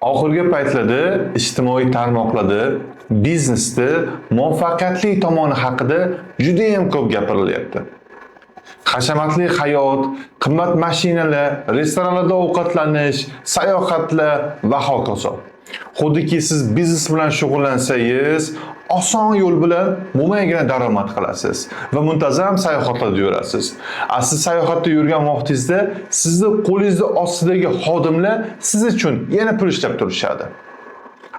Oxirgi paytlarda ijtimoiy tarmoqlarda biznesda muvaffaqiyatli tomoni haqida juda ham ko'p gapirilyapti. Hashamatli hayot, qimmat mashinalar, restoranlarda ovqatlanish, sayohatlar va hokazo. Xuddiki siz biznes bilan shug'ullansangiz, oson yo'l bilan mo'maygina daromad qilasiz va muntazam sayohatlarda yurasiz. Siz sayohatda yurgan vaqtingizda sizni qo'lingizda ostidagi xodimlar siz uchun yana pul ishlab turishadi.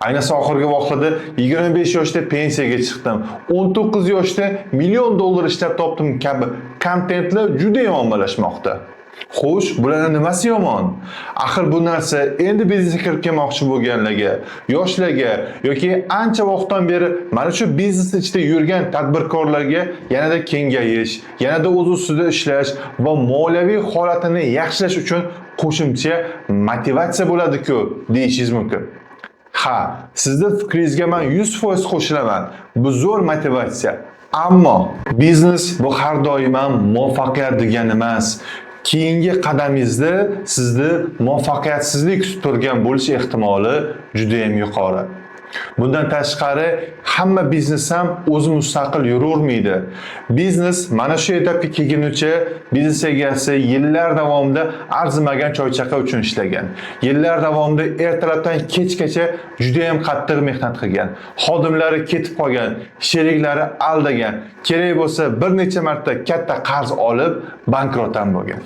Ayniqsa oxirgi vaqtlarda 25 yoshda pensiyaga chiqdim, 19 yoshda $1 million ishlab topdim kabi kontentlar juda ham ommalashmoqda. Xo'sh, bularning nimasi yomon? Axir bu narsa endi biznesga kirib kelmoqchi bo'lganlarga, yoshlarga yoki ancha vaqtdan beri mana shu biznes ichida yurgan tadbirkorlarga yanada kengayish, yanada o'z ustida ishlash va moliyaviy holatini yaxshilash uchun qo'shimcha motivatsiya bo'ladi-ku, deyishingiz mumkin. Ha, sizning fikringizga men 100% qo'shilaman. Bu zo'r motivatsiya. Ammo biznes bu har doim ham muvaffaqiyat degani emas. Keyingi qadamingizda sizni muvaffaqiyatsizlik kutib turgan bo'lish ehtimoli juda ham yuqori. Bundan tashqari hamma biznes ham o'zi mustaqil yuravermaydi. Biznes mana shu etapga kelgunicha biznes egasi yillar davomida arzimagan choychaqa uchun ishlagan. Yillar davomida ertalabdan kechgacha juda ham qattiq mehnat qilgan. Xodimlari ketib qolgan, sheriklari aldagan, kerak bo'lsa bir necha marta katta qarz olib bankrot ham bo'lgan.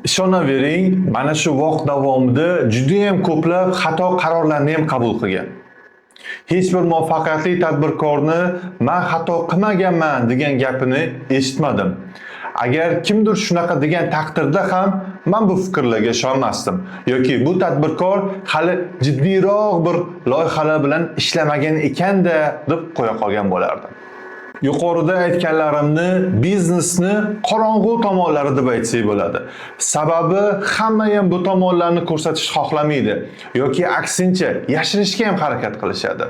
Ishonavering, mana shu vaqt davomida juda ham ko'plab xato qarorlarni ham qabul qilgan. Hech bir muvaffaqiyatli tadbirkorni men xato qilmaganman degan gapini eshitmadim. Agar kimdir shunaqa degan taqdirda ham men bu fikrlarga ishonmasdim yoki bu tadbirkor hali jiddiyroq bir loyihalar bilan ishlamagan ekanda deb qo'ya qolgan bo'lardim. Yuqorida aytganlarimni biznesni qorong'u tomonlari deb aytsak bo'ladi. Sababi hamma ham bu tomonlarni ko'rsatish xohlamaydi yoki aksincha yashirishga ham harakat qilishadi.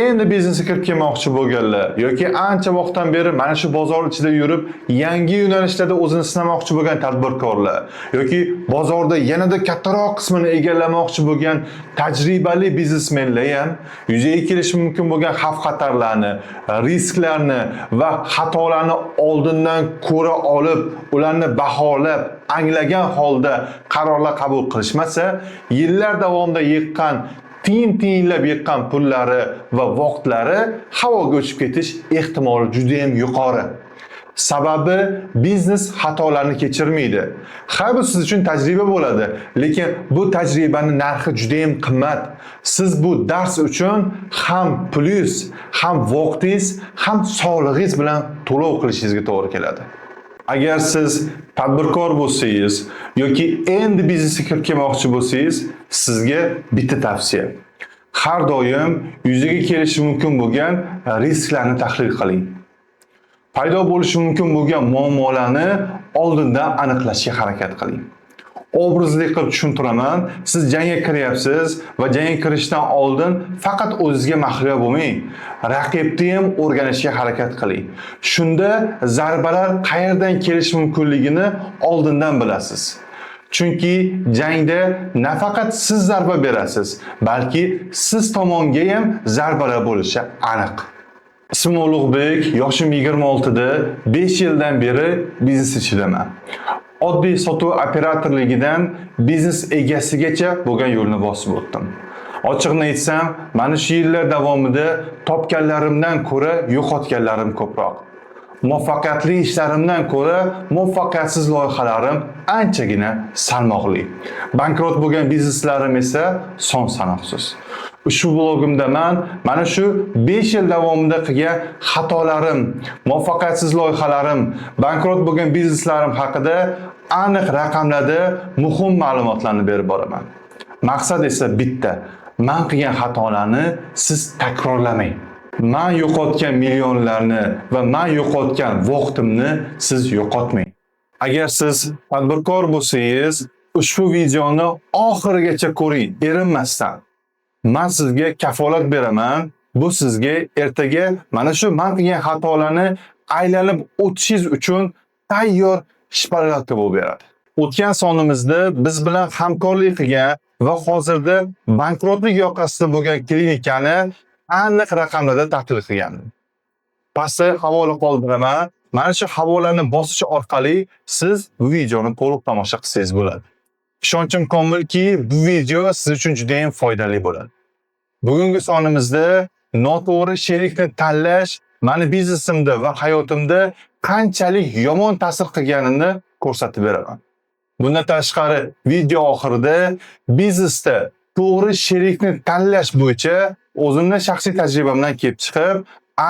Endi biznesga kirib kelmoqchi bo'lganlar yoki ancha vaqtdan beri mana shu bozor ichida yurib, yangi yo'nalishlarda o'zini sinamoqchi bo'lgan tadbirkorlar yoki bozorda yanada kattaroq qismini egallamoqchi bo'lgan tajribali biznesmenlar ham yuzaga kelishi mumkin bo'lgan xavf-xatarlarni, risklarni va xatolarni oldindan ko'ra olib, ularni baholab, anglagan holda qarorlar qabul qilishmasa, yillar davomida yiqqan tiyinlab yiqqan pullari va vaqtlari havoga uchib ketish ehtimoli juda ham yuqori. Sababi biznes xatolarni kechirmaydi. Ha, bu siz uchun tajriba bo'ladi, lekin bu tajribaning narxi juda ham qimmat. Siz bu dars uchun ham pulingiz, ham vaqtingiz, ham sog'lig'ingiz bilan to'lov qilishingizga to'g'ri keladi. Agar siz tadbirkor bo'lsangiz yoki endi biznesga kirib kelmoqchi bo'lsangiz, sizga bitta tavsiya. Har doim yuzaga kelishi mumkin bo'lgan risklarni tahlil qiling. Paydo bo'lishi mumkin bo'lgan muammolarni oldindan aniqlashga harakat qiling. Obrazli qilib tushuntiraman, siz jangga kiryapsiz va jangga kirishdan oldin faqat o'zingizga mahliyo bo'lmang, raqibni ham o'rganishga harakat qiling. Shunda zarbalar qayerdan kelishi mumkinligini oldindan bilasiz. Chunki jangda nafaqat siz zarba berasiz, balki siz tomonga ham zarbalar bo'lishi aniq. Ismim Ulug'bek, yoshim 26 da, 5 yildan beri biznes ichidaman. Oddiy sotuv operatorligidan biznes egasigacha bo'lgan yo'lni bosib o'tdim. Ochiqni aytsam, mana shu yillar davomida topganlarimdan ko'ra yo'qotganlarim ko'proq. Muvaffaqiyatli ishlarimdan ko'ra muvaffaqiyatsiz loyihalarim anchagina salmoqli. Bankrot bo'lgan bizneslarim esa son sanoqsiz. Ushbu blogimda men mana shu 5 yil davomida qilgan xatolarim, muvaffaqiyatsiz loyihalarim, bankrot bo'lgan bizneslarim haqida aniq raqamlarda muhim ma'lumotlarni berib boraman. Maqsad esa bitta. Men qilgan xatolarni siz takrorlamang. Men yo'qotgan millionlarni va men yo'qotgan vaqtimni siz yo'qotmang. Agar siz tadbirkor bo'lsangiz, ushbu videoni oxirigacha ko'ring, erinmasdan. Men sizga kafolat beraman, bu sizga ertaga mana shu men qilgan xatolarni aylanib o'tishingiz uchun tayyor shparatka bo'lib beradi. O'tgan sonimizda biz bilan hamkorlik qilgan va hozirda bankrotlik yoqasida bo'lgan klinikani aniq raqamlarda tahlil qilgandim. Pastda havola qoldiraman. Mana shu havolani bosish orqali siz bu videoni to'liq tomosha qilsangiz bo'ladi. Ishonchim komilki, bu video siz uchun juda ham foydali bo'ladi. Bugungi sonimizda noto'g'ri sherikni tanlash mani biznesimda va hayotimda qanchalik yomon ta'sir qilganini ko'rsatib beraman. Bundan tashqari video oxirida biznesda to'g'ri sherikni tanlash bo'yicha o'zimning shaxsiy tajribamdan kelib chiqib,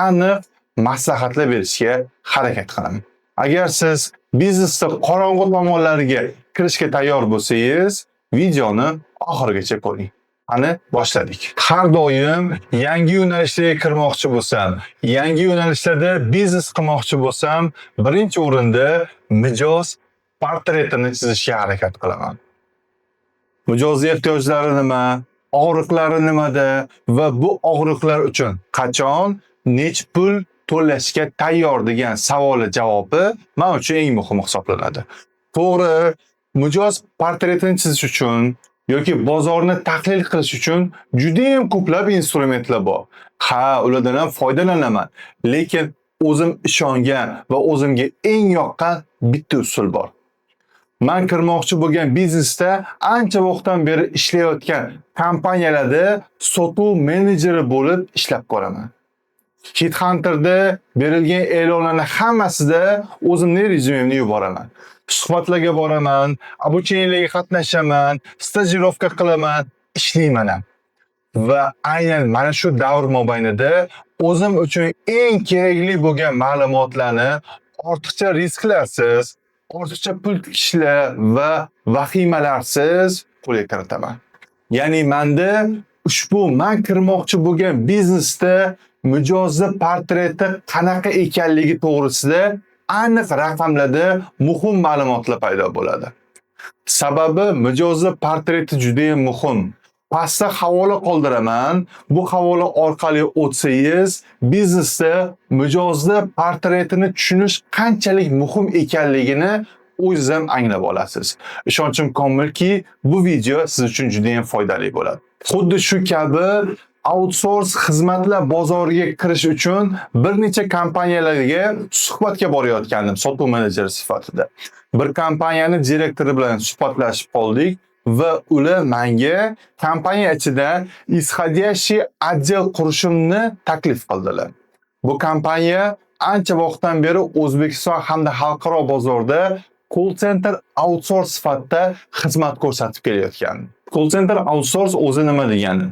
aniq maslahatlar berishga harakat qilaman. Agar siz biznesda qorong'u tomonlariga kirishga tayyor bo'lsangiz, videoni oxirigacha ko'ring. Qani boshladik. Har doim yangi yo'nalishlarga kirmoqchi bo'lsam, yangi yo'nalishlarda biznes qilmoqchi bo'lsam, birinchi o'rinda mijoz portretini chizishga harakat qilaman. Mijozning ehtiyojlari nima, og'riqlari nimada va bu og'riqlar uchun qachon, nech pul to'lashga tayyor degan savoli javobi men uchun eng muhim hisoblanadi. To'g'ri, mijoz portretini chizish uchun yoki bozorni tahlil qilish uchun juda ham ko'plab instrumentlar bor. Ha, ulardan ham foydalanaman, lekin o'zim ishongan va o'zimga eng yoqqan bitta usul bor. Men kirmoqchi bo'lgan biznesda ancha vaqtdan beri ishlayotgan kompaniyalarda sotuv menejeri bo'lib ishlab ko'raman. Headhunter'da berilgan e'lonlarning hammasida o'zimning rezyumemni yuboraman. Suhbatlarga boraman, обучениyalarga qatnashaman, stajirovka qilaman, ishlayman ham. Va aynan mana shu davr mobaynida o'zim uchun eng kerakli bo'lgan ma'lumotlarni ortiqcha risklarsiz, ortiqcha pul tikishlar va vahimalarsiz qo'lga kiritaman. Ya'ni menda ushbu men kirmoqchi bo'lgan biznesda mijozni portreti qanaqa ekanligi to'g'risida aniq raqamlarda muhim ma'lumotlar paydo bo'ladi. Sababi mijozni portreti juda ham muhim. Pastda havola qoldiraman. Bu havola orqali o'tsangiz, biznesda mijozni portretini tushunish qanchalik muhim ekanligini o'zingiz ham anglab olasiz. Ishonchim komilki, bu video siz uchun juda ham foydali bo'ladi. Xuddi shu kabi outsource xizmatlar bozoriga kirish uchun bir necha kompaniyalarga suhbatga borayotgandim sotuv menejeri sifatida. Bir kompaniyani direktori bilan suhbatlashib qoldik va ular menga kompaniya ichida исходящий отдел qurishimni taklif qildilar. Bu kompaniya ancha vaqtdan beri O'zbekiston hamda xalqaro bozorda call center outsource sifatida xizmat ko'rsatib kelayotgan. Call center outsource o'zi nima degani?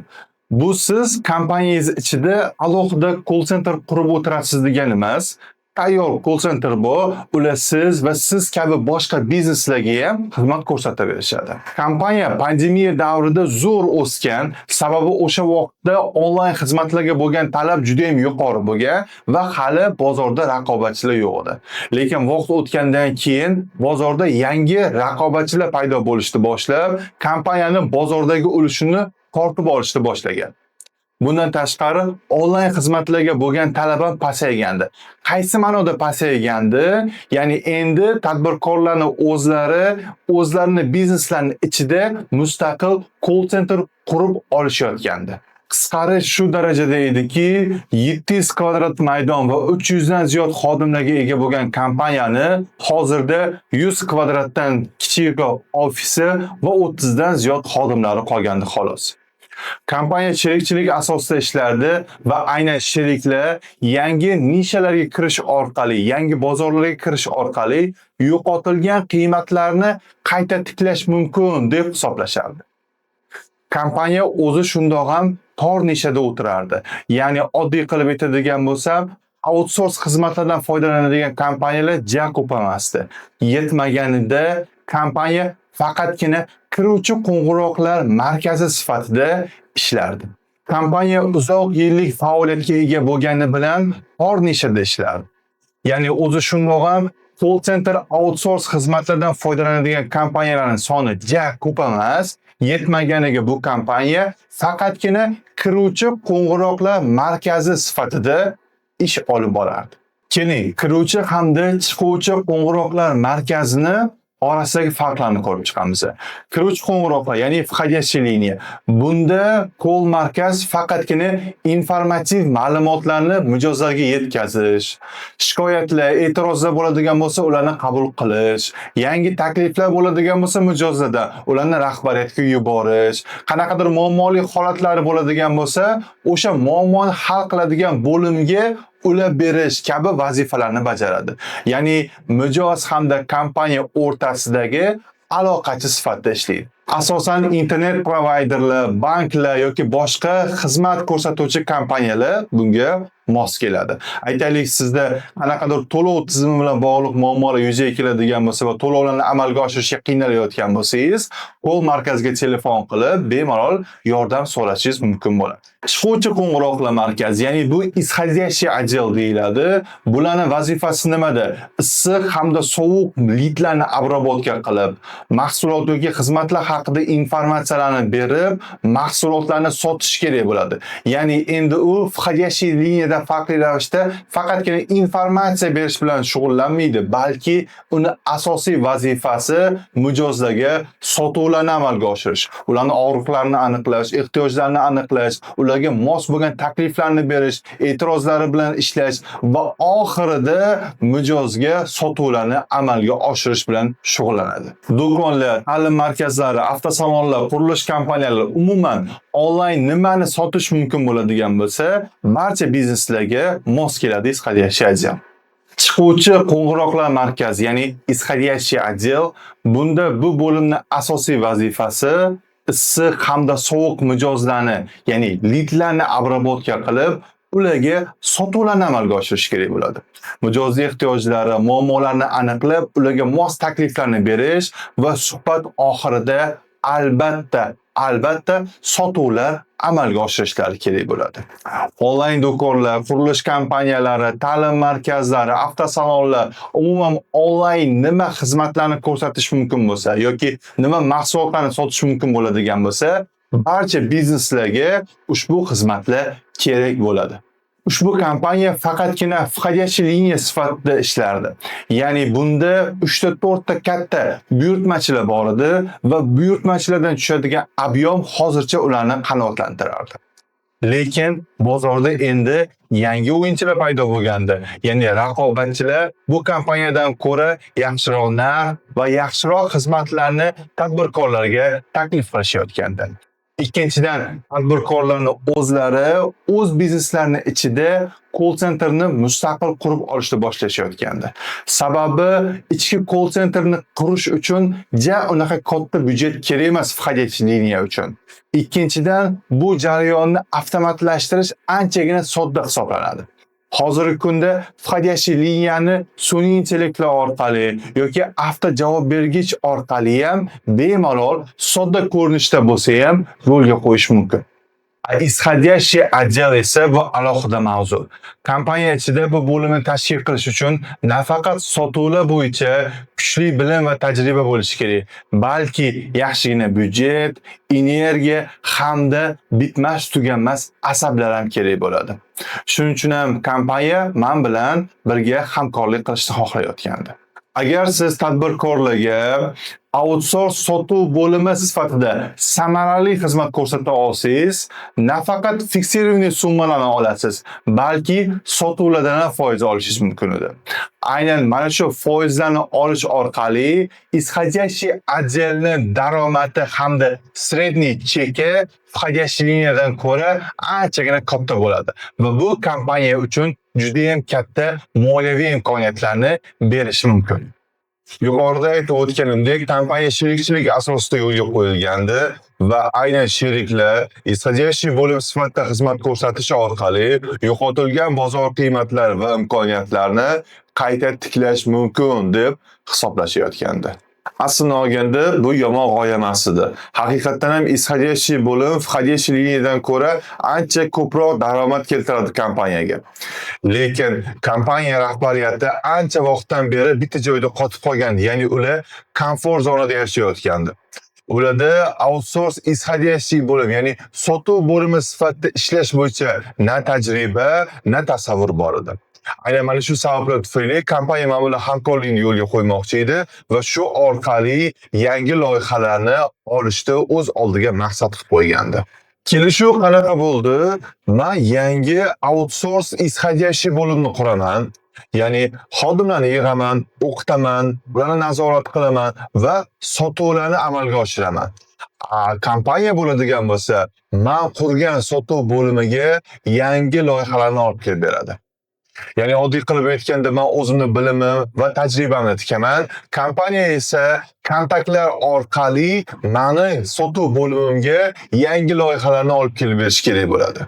Bu siz kompaniyangiz ichida alohida call center qurib o'tirasiz degani emas. Tayyor call center bor, ular siz va siz kabi boshqa bizneslarga ham xizmat ko'rsatib berishadi. Kompaniya pandemiya davrida zo'r o'sgan, sababi o'sha vaqtda onlayn xizmatlarga bo'lgan talab juda ham yuqori bo'lgan va hali bozorda raqobatchilar yo'q edi. Lekin vaqt o'tgandan keyin bozorda yangi raqobatchilar paydo bo'lishni boshlab, kompaniyaning bozordagi ulushini tortib olishni boshlagan. Bundan tashqari onlayn xizmatlarga bo'lgan talab ham pasaygandi. Qaysi ma'noda pasaygandi? Ya'ni endi tadbirkorlarning o'zlarining bizneslarining ichida mustaqil call center qurib olishayotgandi. Qisqarish shu darajada ediki, 700 kvadrat maydon va 300 dan ziyod xodimlarga ega bo'lgan kompaniyani hozirda 100 kvadratdan kichikroq ofisi va 30 dan ziyod xodimlari qolgandi xolos. Kompaniya sherikchilik asosida ishlardi va aynan sheriklar yangi nishalarga kirish orqali, yangi bozorlarga kirish orqali yo'qotilgan qiymatlarni qayta tiklash mumkin deb hisoblashardi. Kompaniya o'zi shundoq ham tor nishada o'tirardi. Ya'ni oddiy qilib aytadigan bo'lsam, outsource xizmatlardan foydalanadigan kompaniyalar juda ko'p emasdi. Yetmaganida kompaniya faqatgina kiruvchi qo'ng'iroqlar markazi sifatida ishlardi. Kompaniya uzoq yillik faoliyatga ega bo'lgani bilan tor nishada ishlardi. Ya'ni o'zi shundoq ham call center outsource xizmatlardan foydalanadigan kompaniyalarning soni juda ko'p emas. Yetmaganiga bu kompaniya faqatgina kiruvchi qo'ng'iroqlar markazi sifatida ish olib borardi. Keling, kiruvchi hamda chiquvchi qo'ng'iroqlar markazini orasidagi farqlarni ko'rib chiqamiz. Kiruvchi qo'ng'iroqlar, ya'ni входящий liniya. Bunda call markaz faqatgina informativ ma'lumotlarni mijozlarga yetkazish, shikoyatlar, e'tirozlar bo'ladigan bo'lsa, ularni qabul qilish, yangi takliflar bo'ladigan bo'lsa mijozlarda, ularni rahbariyatga yuborish, qanaqadir muammoli holatlari bo'ladigan bo'lsa, o'sha muammoni hal qiladigan bo'limga ulab berish kabi vazifalarni bajaradi. Ya'ni mijoz hamda kompaniya o'rtasidagi aloqachi sifatida ishlaydi. Asosan internet provayderlar, banklar yoki boshqa xizmat ko'rsatuvchi kompaniyalar bunga mos keladi. Aytaylik, sizda qanaqadir to'lov tizimi bilan bog'liq muammolar yuzaga keladigan bo'lsa va to'lovlarni amalga oshirishga qiynalayotgan bo'lsangiz, call markazga telefon qilib bemalol yordam so'rashingiz mumkin bo'ladi. Chiquvchi qo'ng'iroqlar markazi, ya'ni bu исходящий отдел deyiladi. Bularning vazifasi nimada? Issiq hamda sovuq lidlarni обработка qilib, mahsulot yoki xizmatlar haqida informatsiyalarni berib, mahsulotlarni sotish kerak bo'ladi. Ya'ni endi u входящий liniyadan farqli ravishda faqatgina informatsiya berish bilan shug'ullanmaydi, balki uni asosiy vazifasi mijozlarga sotuvlarni amalga oshirish, ularning og'riqlarini aniqlash, ehtiyojlarini aniqlash, ularga mos bo'lgan takliflarni berish, e'tirozlari bilan ishlash va oxirida mijozga sotuvlarni amalga oshirish bilan shug'ullanadi. Do'konlar, ta'lim markazlari, avtosalonlar, qurilish kompaniyalari umuman onlayn nimani sotish mumkin bo'ladigan bo'lsa, barcha bizneslarga mos keladi исходящий отдел. Chiquvchi qo'ng'iroqlar markazi, ya'ni исходящий отдел, bunda bu bo'limning asosiy vazifasi issiq hamda sovuq mijozlarni, ya'ni lidlarni обработка qilib, ularga sotuvlarni amalga oshirish kerak bo'ladi. Mijozning ehtiyojlari, muammolarini aniqlab, ularga mos takliflarni berish va suhbat oxirida albatta sotuvlar amalga oshirishlari kerak bo'ladi. Onlayn do'konlar, qurilish kompaniyalari, ta'lim markazlari, avtosalonlar umuman onlayn nima xizmatlarni ko'rsatish mumkin bo'lsa yoki nima mahsulotlarni sotish mumkin bo'ladigan bo'lsa, barcha bizneslarga ushbu xizmatlar kerak bo'ladi. Ushbu kompaniya faqatgina входящий liniya sifatida ishlardi. Ya'ni bunda 3-4 ta katta buyurtmachilar bor edi va buyurtmachilardan tushadigan ob'yom hozircha ularni qanoatlantirardi. Lekin bozorda endi yangi o'yinchilar paydo bo'lganda, ya'ni raqobatchilar bu kompaniyadan ko'ra yaxshiroq narx va yaxshiroq xizmatlarni tadbirkorlarga taklif qilishayotgandi. Ikkinchidan, tadbirkorlarning o'zlari o'z bizneslarining ichida call centerni mustaqil qurib olishni boshlashayotgandi. Sababi ichki call centerni qurish uchun unaqa katta byudjet kerak emas входящий liniya uchun. Ikkinchidan, bu jarayonni avtomatlashtirish anchagina sodda hisoblanadi. Hozirgi kunda входящий liniyani sun'iy intellektlar orqali yoki avto javob bergich orqali ham bemalol sodda ko'rinishda bo'lsa ham yo'lga qo'yish mumkin. Исходящий отдел esa bu alohida mavzu. Kompaniya ichida bu bo'limni tashkil qilish uchun nafaqat sotuvlar bo'yicha kuchli bilim va tajriba bo'lishi kerak, balki yaxshigina byudjet, energiya hamda bitmas tuganmas asablar ham kerak bo'ladi. Shuning uchun ham kompaniya men bilan birga hamkorlik qilishni xohlayotgandi. Agar siz tadbirkorlarga outsource sotuv bo'limi sifatida samarali xizmat ko'rsata olsangiz, nafaqat fiksirованный summalarni olasiz, balki sotuvlardan ham foiz olishingiz mumkin edi. Aynan mana shu foizlarni olish orqali исходящий отделni daromadi hamda средний cheki входящий liniyadan ko'ra anchagina katta bo'ladi va bu kompaniya uchun juda ham katta moliyaviy imkoniyatlarni berishi mumkin. Yuqorida aytib o'tganimdek, kompaniya sherikchilik asosida yo'lga qo'yilgandi va aynan sheriklar исходящий bo'lim sifatida xizmat ko'rsatish orqali yo'qotilgan bozor qiymatlari va imkoniyatlarni qayta tiklash mumkin deb hisoblashayotgandi. Aslini olganda bu yomon g'oya emas edi. Haqiqatan ham исходящий bo'lim входящий liniyadan ko'ra ancha ko'proq daromad keltiradi kompaniyaga. Lekin kompaniya rahbariyati ancha vaqtdan beri bitta joyda qotib qolgan, ya'ni ular komfort zonada yashayotgandi. Ularda outsource исходящий bo'lim, ya'ni sotuv bo'limi sifatida ishlash bo'yicha na tajriba, na tasavvur bor edi. Aynan mana shu sabablar tufayli kompaniya mana bilan hamkorlikni yo'lga qo'ymoqchi edi va shu orqali yangi loyihalarni olishni o'z oldiga maqsad qilib qo'ygandi. Kelishuv qanaqa bo'ldi? Men yangi outsource исходящий bo'limni quraman. Ya'ni xodimlarni yig'aman, o'qitaman, ularni nazorat qilaman va sotuvlarni amalga oshiraman. Kompaniya bo'ladigan bo'lsa, men qurgan sotuv bo'limiga yangi loyihalarni olib kelib beradi. Ya'ni oddiy qilib aytganda men o'zimning bilimim va tajribamni tikaman. Kompaniya esa kontaktlar orqali meni sotuv bo'limimga yangi loyihalarni olib kelib berish kerak bo'ladi.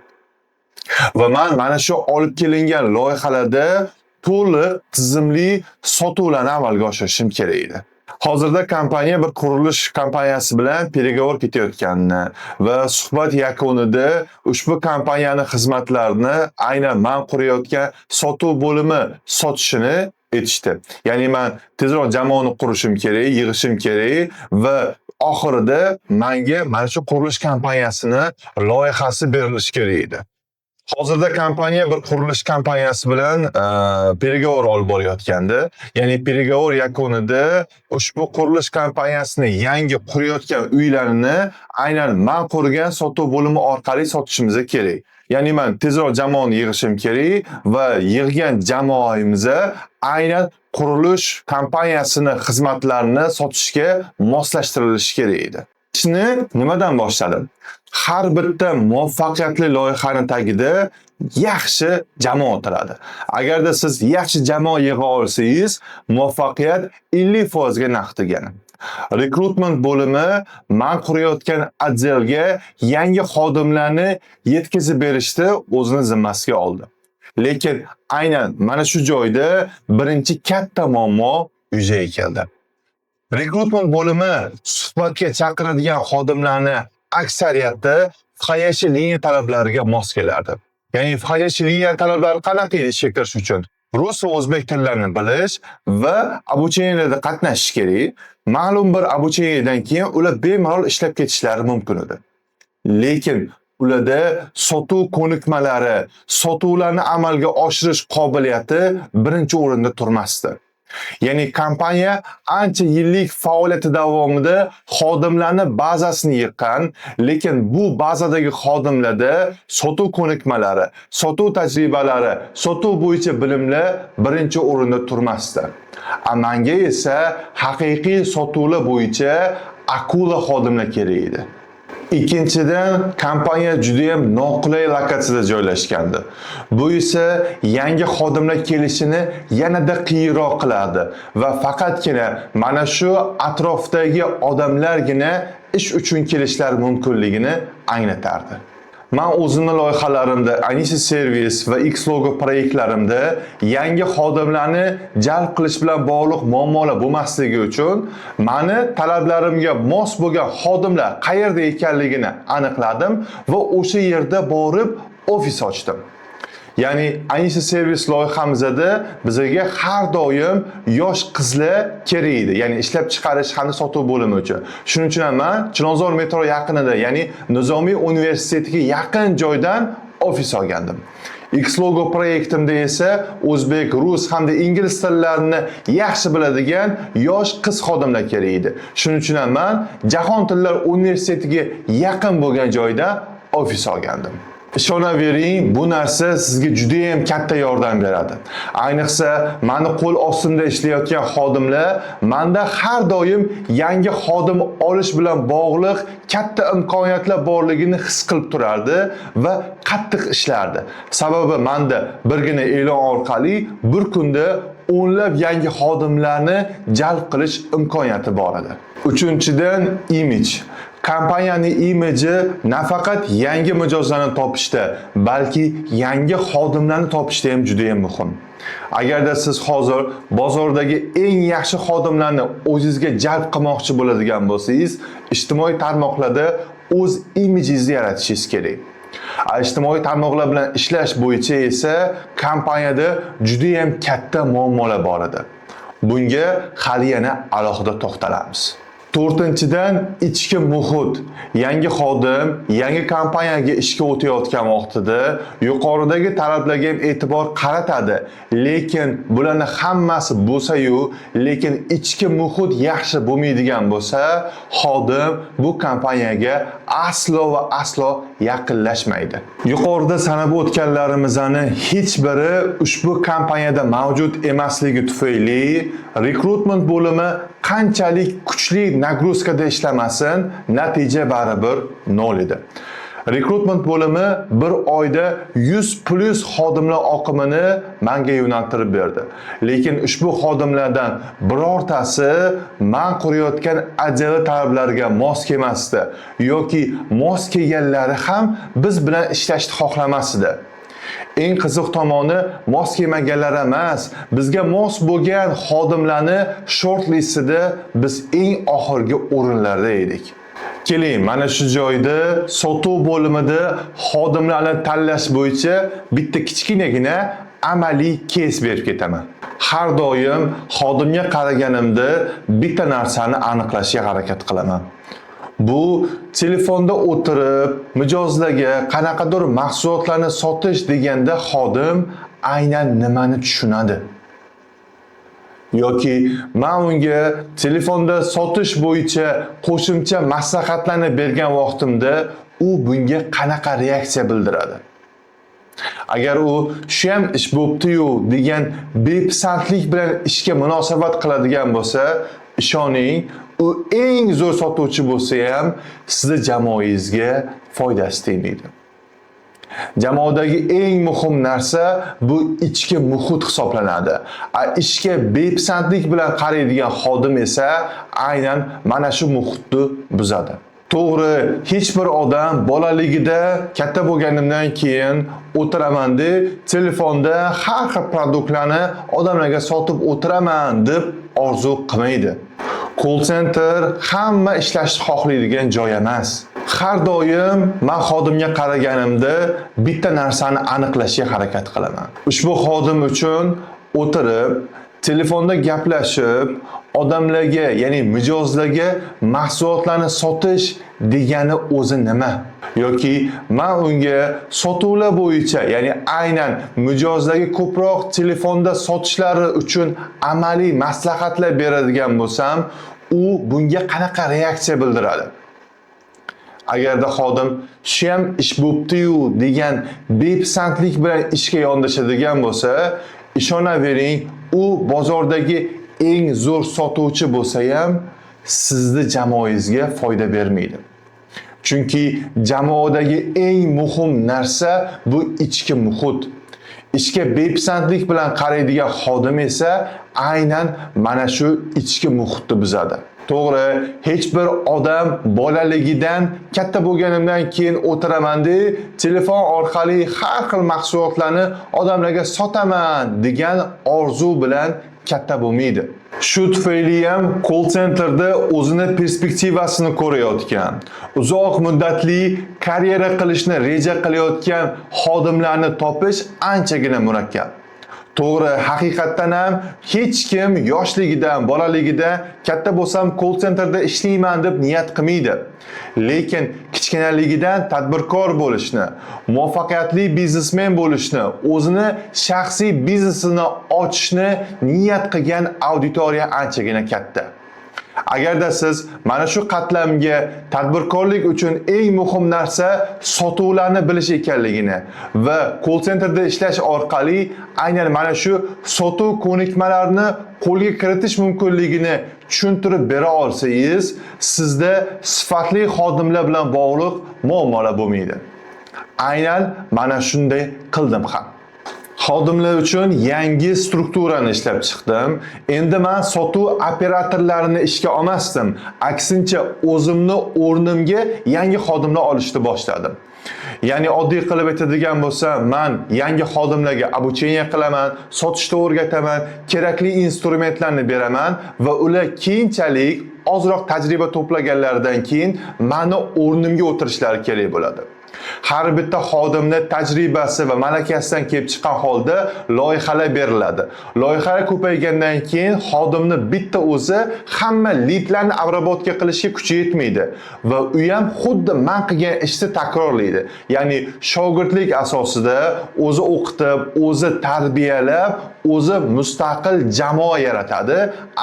Va men mana shu olib kelingan loyihalarda to'liq tizimli sotuvlarni amalga oshirishim kerak edi. Hozirda kompaniya bir qurilish kompaniyasi bilan переговор ketayotganini va suhbat yakunida ushbu kompaniyaning xizmatlarini aynan men qurayotgan sotuv bo'limi sotishini aytishdi. Ya'ni men tezroq jamoani qurishim kerak, yig'ishim kerak va oxirida menga mana shu qurilish kompaniyasini loyihasi berilishi kerak edi. Hozirda kompaniya bir qurilish kompaniyasi bilan переговор olib borayotgandi. Ya'ni переговор yakunida ushbu qurilish kompaniyasini yangi qurayotgan uylarini aynan men qurgan sotuv bo'limi orqali sotishimiz kerak. Ya'ni men tezroq jamoani yig'ishim kerak va yig'gan jamoamiz aynan qurilish kompaniyasini xizmatlarini sotishga moslashtirilishi kerak edi. Ishni nimadan boshladim? Har bitta muvaffaqiyatli loyihani tagida yaxshi jamoa turadi. Agarda siz yaxshi jamoa yig'a olsangiz, muvaffaqiyat 50% ga naq degani. Rekrutment bo'limi men qurayotgan otdelga yangi xodimlarni yetkazib berishni o'zini zimmasiga oldi. Lekin aynan mana shu joyda birinchi katta muammo yuzaga keldi. Rekrutment bo'limi suhbatga chaqiradigan xodimlarni aksariyati входящий liniya talablariga mos keladi. Ya'ni входящий liniya talablari qanaqa edi ishga kirish uchun? Rus va o'zbek tillarini bilish va обучениеlarda qatnashish kerak. Ma'lum bir обучениеdan keyin ular bemalol ishlab ketishlari mumkin edi. Lekin ularda sotuv ko'nikmalari, sotuvlarni amalga oshirish qobiliyati birinchi o'rinda turmasdi. Ya'ni kompaniya ancha yillik faoliyati davomida xodimlarni bazasini yiqqan, lekin bu bazadagi xodimlarda sotuv ko'nikmalari, sotuv tajribalari, sotuv bo'yicha bilimlar birinchi o'rinda turmasdi. Menga esa haqiqiy sotuvlar bo'yicha akula xodimlar kerak edi. Ikkinchidan, kompaniya juda ham noqulay lokatsiyada joylashgandi. Bu esa yangi xodimlar kelishini yanada qiyinroq qiladi va faqatgina mana shu atrofdagi odamlargina ish uchun kelishlari mumkinligini anglatardi. Men o'zimning loyihalarimda, Anisi Service va Xlogo proyektlarimda yangi xodimlarni jalb qilish bilan bog'liq muammolar bo'lmasligi uchun meni talablarimga mos bo'lgan xodimlar qayerda ekanligini aniqladim va o'sha yerda borib ofis ochdim. Ya'ni Anisi Service loyihamizda bizga har doim yosh qizlar kerak edi. Ya'ni ishlab chiqarish hamda sotuv bo'limi uchun. Shuning uchun ham men Chilonzor metro yaqinida, ya'ni Nizomiy universitetiga yaqin joydan ofis olgandim. Xlogo proyektimda esa o'zbek, rus hamda ingliz tillarini yaxshi biladigan yosh qiz xodimlar kerak edi. Shuning uchun ham men Jahon tillar universitetiga yaqin bo'lgan joyda ofis olgandim. Ishonavering, bu narsa sizga juda ham katta yordam beradi. Ayniqsa, meni qo'l ostimda ishlayotgan xodimlar menda har doim yangi xodim olish bilan bog'liq katta imkoniyatlar borligini his qilib turardi va qattiq ishlardi. Sababi menda birgina e'lon orqali bir kunda o'nlab yangi xodimlarni jalb qilish imkoniyati bor edi. Uchinchidan, imij. Kompaniyaning imiji nafaqat yangi mijozlarni topishda, balki yangi xodimlarni topishda ham juda ham muhim. Agarda siz hozir bozordagi eng yaxshi xodimlarni o'zingizga jalb qilmoqchi bo'ladigan bo'lsangiz, ijtimoiy tarmoqlarda o'z imijingizni yaratishingiz kerak. Ijtimoiy tarmoqlar bilan ishlash bo'yicha esa kompaniyada juda ham katta muammolar bor edi. Bunga hali yana alohida to'xtalamiz. To'rtinchidan, ichki muhit. Yangi xodim yangi kompaniyaga ishga o'tayotgan vaqtida yuqoridagi talablarga ham e'tibor qaratadi. Lekin bularni hammasi bo'lsa-yu, lekin ichki muhit yaxshi bo'lmaydigan bo'lsa, xodim bu kompaniyaga aslo va aslo yaqinlashmaydi. Yuqorida sanab o'tganlarimizni hech biri ushbu kompaniyada mavjud emasligi tufayli rekrutment bo'limi qanchalik kuchli nagruzkada ishlamasin, natija baribir 0 edi. Rekrutment bo'limi bir oyda 100+ xodimlar oqimini menga yo'naltirib berdi. Lekin ushbu xodimlardan birortasi men qurayotgan ajali talablariga mos kelmasdi yoki mos kelganlari ham biz bilan ishlashni xohlamasdi. Eng qiziq tomoni, mos kelmaganlar emas, bizga mos bo'lgan xodimlarni short listida biz eng oxirgi o'rinlarda edik. Keling, mana shu joyda sotuv bo'limida xodimlarni tanlash bo'yicha bitta kichkinagina amaliy kes berib ketaman. Har doim xodimga qaraganimda bitta narsani aniqlashga harakat qilaman. Bu telefonda o'tirib, mijozlarga qanaqadir mahsulotlarni sotish deganda xodim aynan nimani tushunadi? Yoki men unga telefonda sotish bo'yicha qo'shimcha maslahatlarni bergan vaqtimda u bunga qanaqa reaksiya bildiradi? Agar u shu ham ish bo'pti-yu degan bepisandlik bilan ishga munosabat qiladigan bo'lsa, ishoning, u eng zo'r sotuvchi bo'lsa ham sizni jamoangizga foydasi tegmaydi. Jamoadagi eng muhim narsa bu ichki muhit hisoblanadi. Ishga bepisandlik bilan qaraydigan xodim esa aynan mana shu muhitni buzadi. To'g'ri, hech bir odam bolaligida katta bo'lganimdan keyin o'tiraman-da, telefonda har xil produktlarni odamlarga sotib o'tiraman deb orzu qilmaydi. Call center hamma ishlashni xohlaydigan joy emas. Har doim men xodimga qaraganimda bitta narsani aniqlashga harakat qilaman. Ushbu xodim uchun o'tirib, telefonda gaplashib, odamlarga, ya'ni mijozlarga mahsulotlarni sotish degani o'zi nima? Yoki men unga sotuvlar bo'yicha, ya'ni aynan mijozlarga ko'proq telefonda sotishlari uchun amaliy maslahatlar beradigan bo'lsam, u bunga qanaqa reaksiya bildiradi? Agarda xodim shu ham ish bo'pti-yu degan bepisandlik bilan ishga yondashadigan bo'lsa, ishonavering, u bozordagi eng zo'r sotuvchi bo'lsa ham sizni jamoangizga foyda bermaydi. Chunki jamoadagi eng muhim narsa bu ichki muhit. Ishga bepisandlik bilan qaraydigan xodim esa aynan mana shu ichki muhitni buzadi. To'g'ri, hech bir odam bolaligidan katta bo'lganimdan keyin o'tiraman-da, telefon orqali har xil mahsulotlarni odamlarga sotaman degan orzu bilan katta bo'lmaydi. Shu tufayli ham call centerda o'zini perspektivasini ko'rayotgan, uzoq muddatli karyera qilishni reja qilayotgan xodimlarni topish anchagina murakkab. To'g'ri, haqiqatdan ham hech kim yoshligidan, bolaligida katta bo'lsam call centerda ishlayman deb niyat qilmaydi. Lekin kichkinaligidan tadbirkor bo'lishni, muvaffaqiyatli biznesmen bo'lishni, o'zini shaxsiy biznesini ochishni niyat qilgan auditoriya anchagina katta. Agarda siz mana shu qatlamga tadbirkorlik uchun eng muhim narsa sotuvlarni bilish ekanligini va call centerda ishlash orqali aynan mana shu sotuv ko'nikmalarini qo'lga kiritish mumkinligini tushuntirib bera olsangiz, sizda sifatli xodimlar bilan bog'liq muammolar bo'lmaydi. Aynan mana shunday qildim ham. Xodimlar uchun yangi strukturani ishlab chiqdim. Endi men sotuv operatorlarini ishga olmasdim. Aksincha, o'zimni o'rnimga yangi xodimlar olishni boshladim. Ya'ni oddiy qilib aytadigan bo'lsam, men yangi xodimlarga обучение qilaman, sotishni o'rgataman, kerakli instrumentlarni beraman va ular keyinchalik ozroq tajriba to'plaganlaridan keyin meni o'rnimga o'tirishlari kerak bo'ladi. Har bitta xodimni tajribasi va malakasidan kelib chiqqan holda loyihalar beriladi. Loyihalar ko'paygandan keyin xodimni bitta o'zi hamma lidlarni obработка qilishga kuchi yetmaydi va u ham xuddi men qilgan ishni takrorlaydi. Ya'ni shogirdlik asosida o'zi o'qitib, o'zi tarbiyalab, o'zi mustaqil jamoa yaratadi,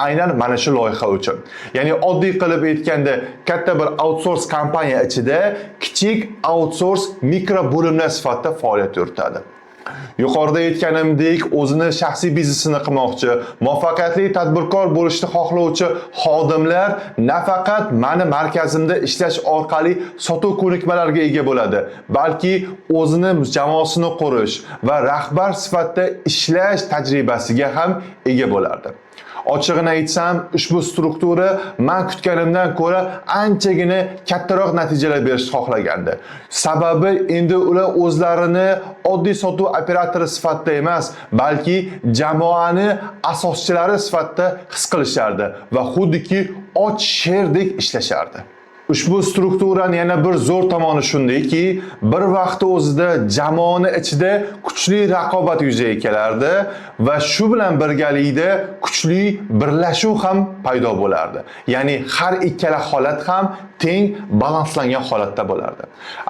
aynan mana shu loyiha uchun. Ya'ni oddiy qilib aytganda, katta bir outsource kompaniya ichida kichik outsource mikro bo'limlar sifatida faoliyat yuritadi. Yuqorida aytganimdek, o'zini shaxsiy biznesini qilmoqchi, muvaffaqiyatli tadbirkor bo'lishni xohlovchi xodimlar nafaqat meni markazimda ishlash orqali sotuv ko'nikmalariga ega bo'ladi, balki o'zini jamoasini qurish va rahbar sifatida ishlash tajribasiga ham ega bo'lardi. Ochig'ini aytsam, ushbu struktura men kutganimdan ko'ra anchagina kattaroq natijalar berishni xohlagandi. Sababi endi ular o'zlarini oddiy sotuv operatori sifatida emas, balki jamoani asoschilari sifatida his qilishardi va xuddiki och sherdek ishlashardi. Ushbu strukturaning yana bir zo'r tomoni shundayki, bir vaqt o'zida jamoani ichida kuchli raqobat yuzaga kelardi va shu bilan birgalikda kuchli birlashuv ham paydo bo'lardi. Ya'ni har ikkala holat ham teng balanslangan holatda bo'lardi.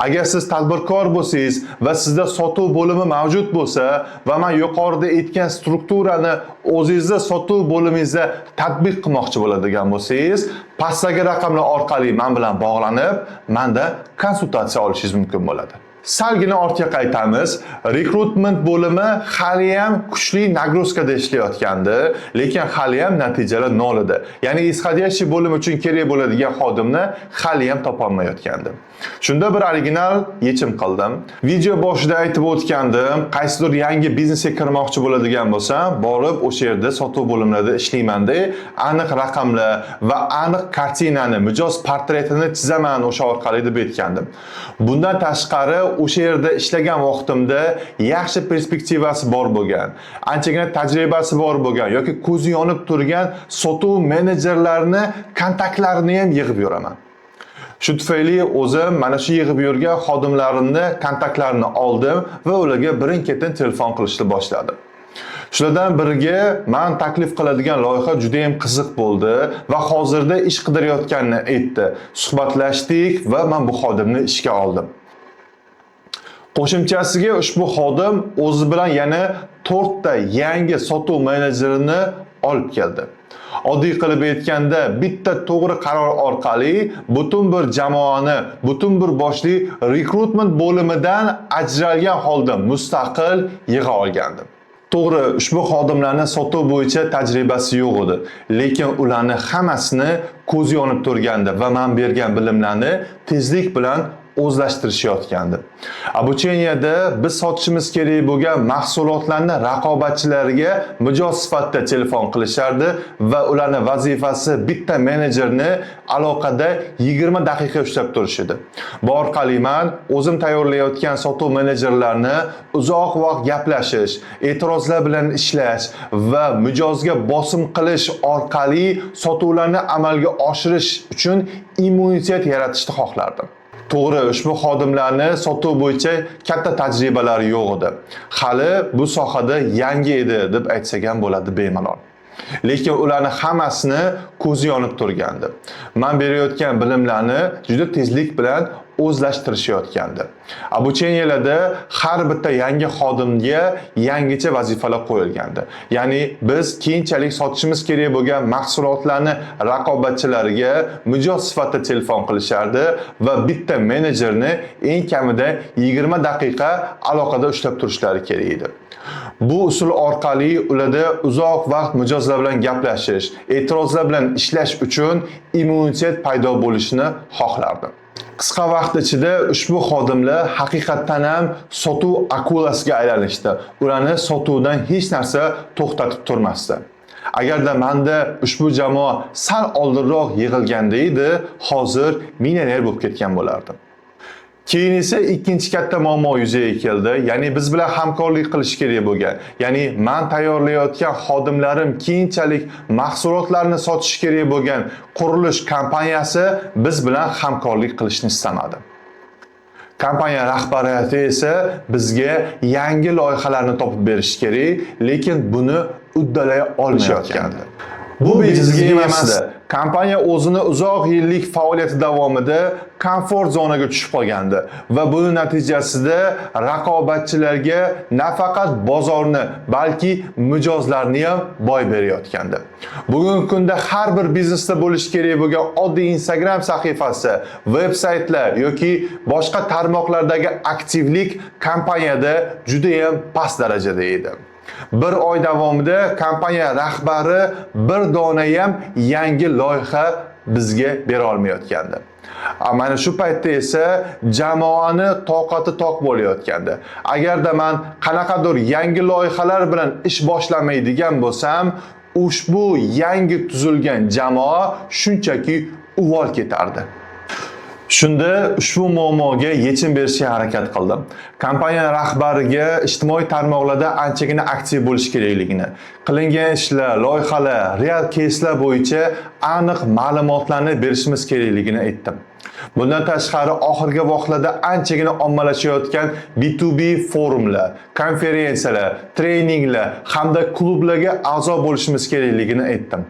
Agar siz tadbirkor bo'lsangiz va sizda sotuv bo'limi mavjud bo'lsa va men yuqorida aytgan strukturani o'zingizda sotuv bo'limingizda tatbiq qilmoqchi bo'ladigan bo'lsangiz, pastdagi raqamlar orqali men bilan bog'lanib, menda konsultatsiya olishingiz mumkin bo'ladi. Salgina ortga qaytamiz. Rekrutment bo'limi hali ham kuchli nagruzkada ishlayotgandi, lekin hali ham natijalar nol edi. Ya'ni исходящий bo'lim uchun kerak bo'ladigan xodimni hali ham topolmayotgandim. Shunda bir original yechim qildim. Video boshida aytib o'tgandim, qaysidir yangi biznesga kirmoqchi bo'ladigan bo'lsam, borib o'sha yerda sotuv bo'limlarida ishlaymanda, aniq raqamlar va aniq kartinani, mijoz portretini chizaman o'sha orqali deb aytgandim. Bundan tashqari o'sha yerda ishlagan vaqtimda yaxshi perspektivasi bor bo'lgan, anchagina tajribasi bor bo'lgan yoki ko'zi yonib turgan sotuv menejerlarini kontaktlarini ham yig'ib yuraman. Shu tufayli o'zim mana shu yig'ib yurgan xodimlarimni kontaktlarini oldim va ularga birin-ketin telefon qilishni boshladim. Shulardan biriga men taklif qiladigan loyiha juda ham qiziq bo'ldi va hozirda ish qidirayotganini aytdi. Suhbatlashdik va men bu xodimni ishga oldim. Qo'shimchasiga ushbu xodim o'zi bilan yana 4 ta yangi sotuv menejerini olib keldi. Oddiy qilib aytganda, bitta to'g'ri qaror orqali butun bir jamoani, butun bir boshli rekrutment bo'limidan ajralgan holda mustaqil yig'a olgandim. To'g'ri, ushbu xodimlarning sotuv bo'yicha tajribasi yo'q edi, lekin ularning hammasini ko'z yonib turgandi va men bergan bilimlarni tezlik bilan o'zlashtirishayotgandi. Обучениеda biz sotishimiz kerak bo'lgan mahsulotlarni raqobatchilariga mijoz sifatida telefon qilishardi va ularning vazifasi bitta menejerni aloqada 20 daqiqa ushlab turish edi. Bu orqali men o'zim tayyorlayotgan sotuv menejerlarini uzoq vaqt gaplashish, e'tirozlar bilan ishlash va mijozga bosim qilish orqali sotuvlarni amalga oshirish uchun immunitet yaratishni xohlardim. To'g'ri, ushbu xodimlarni sotuv bo'yicha katta tajribalari yo'q edi. Hali bu sohada yangi edi deb aytsak ham bo'ladi bemalol. Lekin ularning hammasini ko'zi yonib turgandi. Men berayotgan bilimlarni juda tezlik bilan o'zlashtirishayotgandi. Обучениеlarda har bitta yangi xodimga yangicha vazifalar qo'yilgandi. Ya'ni biz keyinchalik sotishimiz kerak bo'lgan mahsulotlarni raqobatchilariga mijoz sifatida telefon qilishardi va bitta menejerni eng kamida 20 daqiqa aloqada ushlab turishlari kerak edi. Bu usul orqali ularda uzoq vaqt mijozlar bilan gaplashish, e'tirozlar bilan ishlash uchun immunitet paydo bo'lishini xohlardim. Qisqa vaqt ichida ushbu xodimlar haqiqatdan ham sotuv akulasiga aylanishdi. Ularni sotuvdan hech narsa to'xtatib turmasdi. Agarda menda ushbu jamoa sal oldinroq yig'ilganda edi, hozir millioner bo'lib ketgan bo'lardim. Keyin esa ikkinchi katta muammo yuzaga keldi. Ya'ni biz bilan hamkorlik qilish kerak bo'lgan. Ya'ni men tayyorlayotgan xodimlarim keyinchalik mahsulotlarni sotish kerak bo'lgan qurilish kompaniyasi biz bilan hamkorlik qilishni istamadi. Kompaniya rahbariyati esa bizga yangi loyihalarni topib berish kerak, lekin buni uddalay olmayotgandi. Bu bejizga emasdi. Kompaniya o'zini uzoq yillik faoliyati davomida komfort zonaga tushib qolgandi va buning natijasida raqobatchilarga nafaqat bozorni, balki mijozlarni ham boy berayotgandi. Bugungi kunda har bir biznesda bo'lish kerak bo'lgan oddiy Instagram sahifasi, veb-saytlar yoki boshqa tarmoqlardagi aktivlik kompaniyada juda ham past darajada edi. Bir oy davomida kompaniya rahbari bir dona ham yangi loyiha bizga bera olmayotgandi. Mana shu paytda esa jamoani toqati toq bo'layotgandi. Agarda men qanaqadir yangi loyihalar bilan ish boshlamaydigan bo'lsam, ushbu yangi tuzilgan jamoa shunchaki uvol ketardi. Shunda ushbu muammoga yechim berishga harakat qildim. Kompaniya rahbariga ijtimoiy tarmoqlarda anchagina aktiv bo'lish kerakligini, qilingan ishlar, loyihalar, real case'lar bo'yicha aniq ma'lumotlarni berishimiz kerakligini aytdim. Bundan tashqari oxirgi vaqtlarda anchagina ommalashayotgan B2B forumlar, konferensiyalar, treninglar hamda klublarga a'zo bo'lishimiz kerakligini aytdim.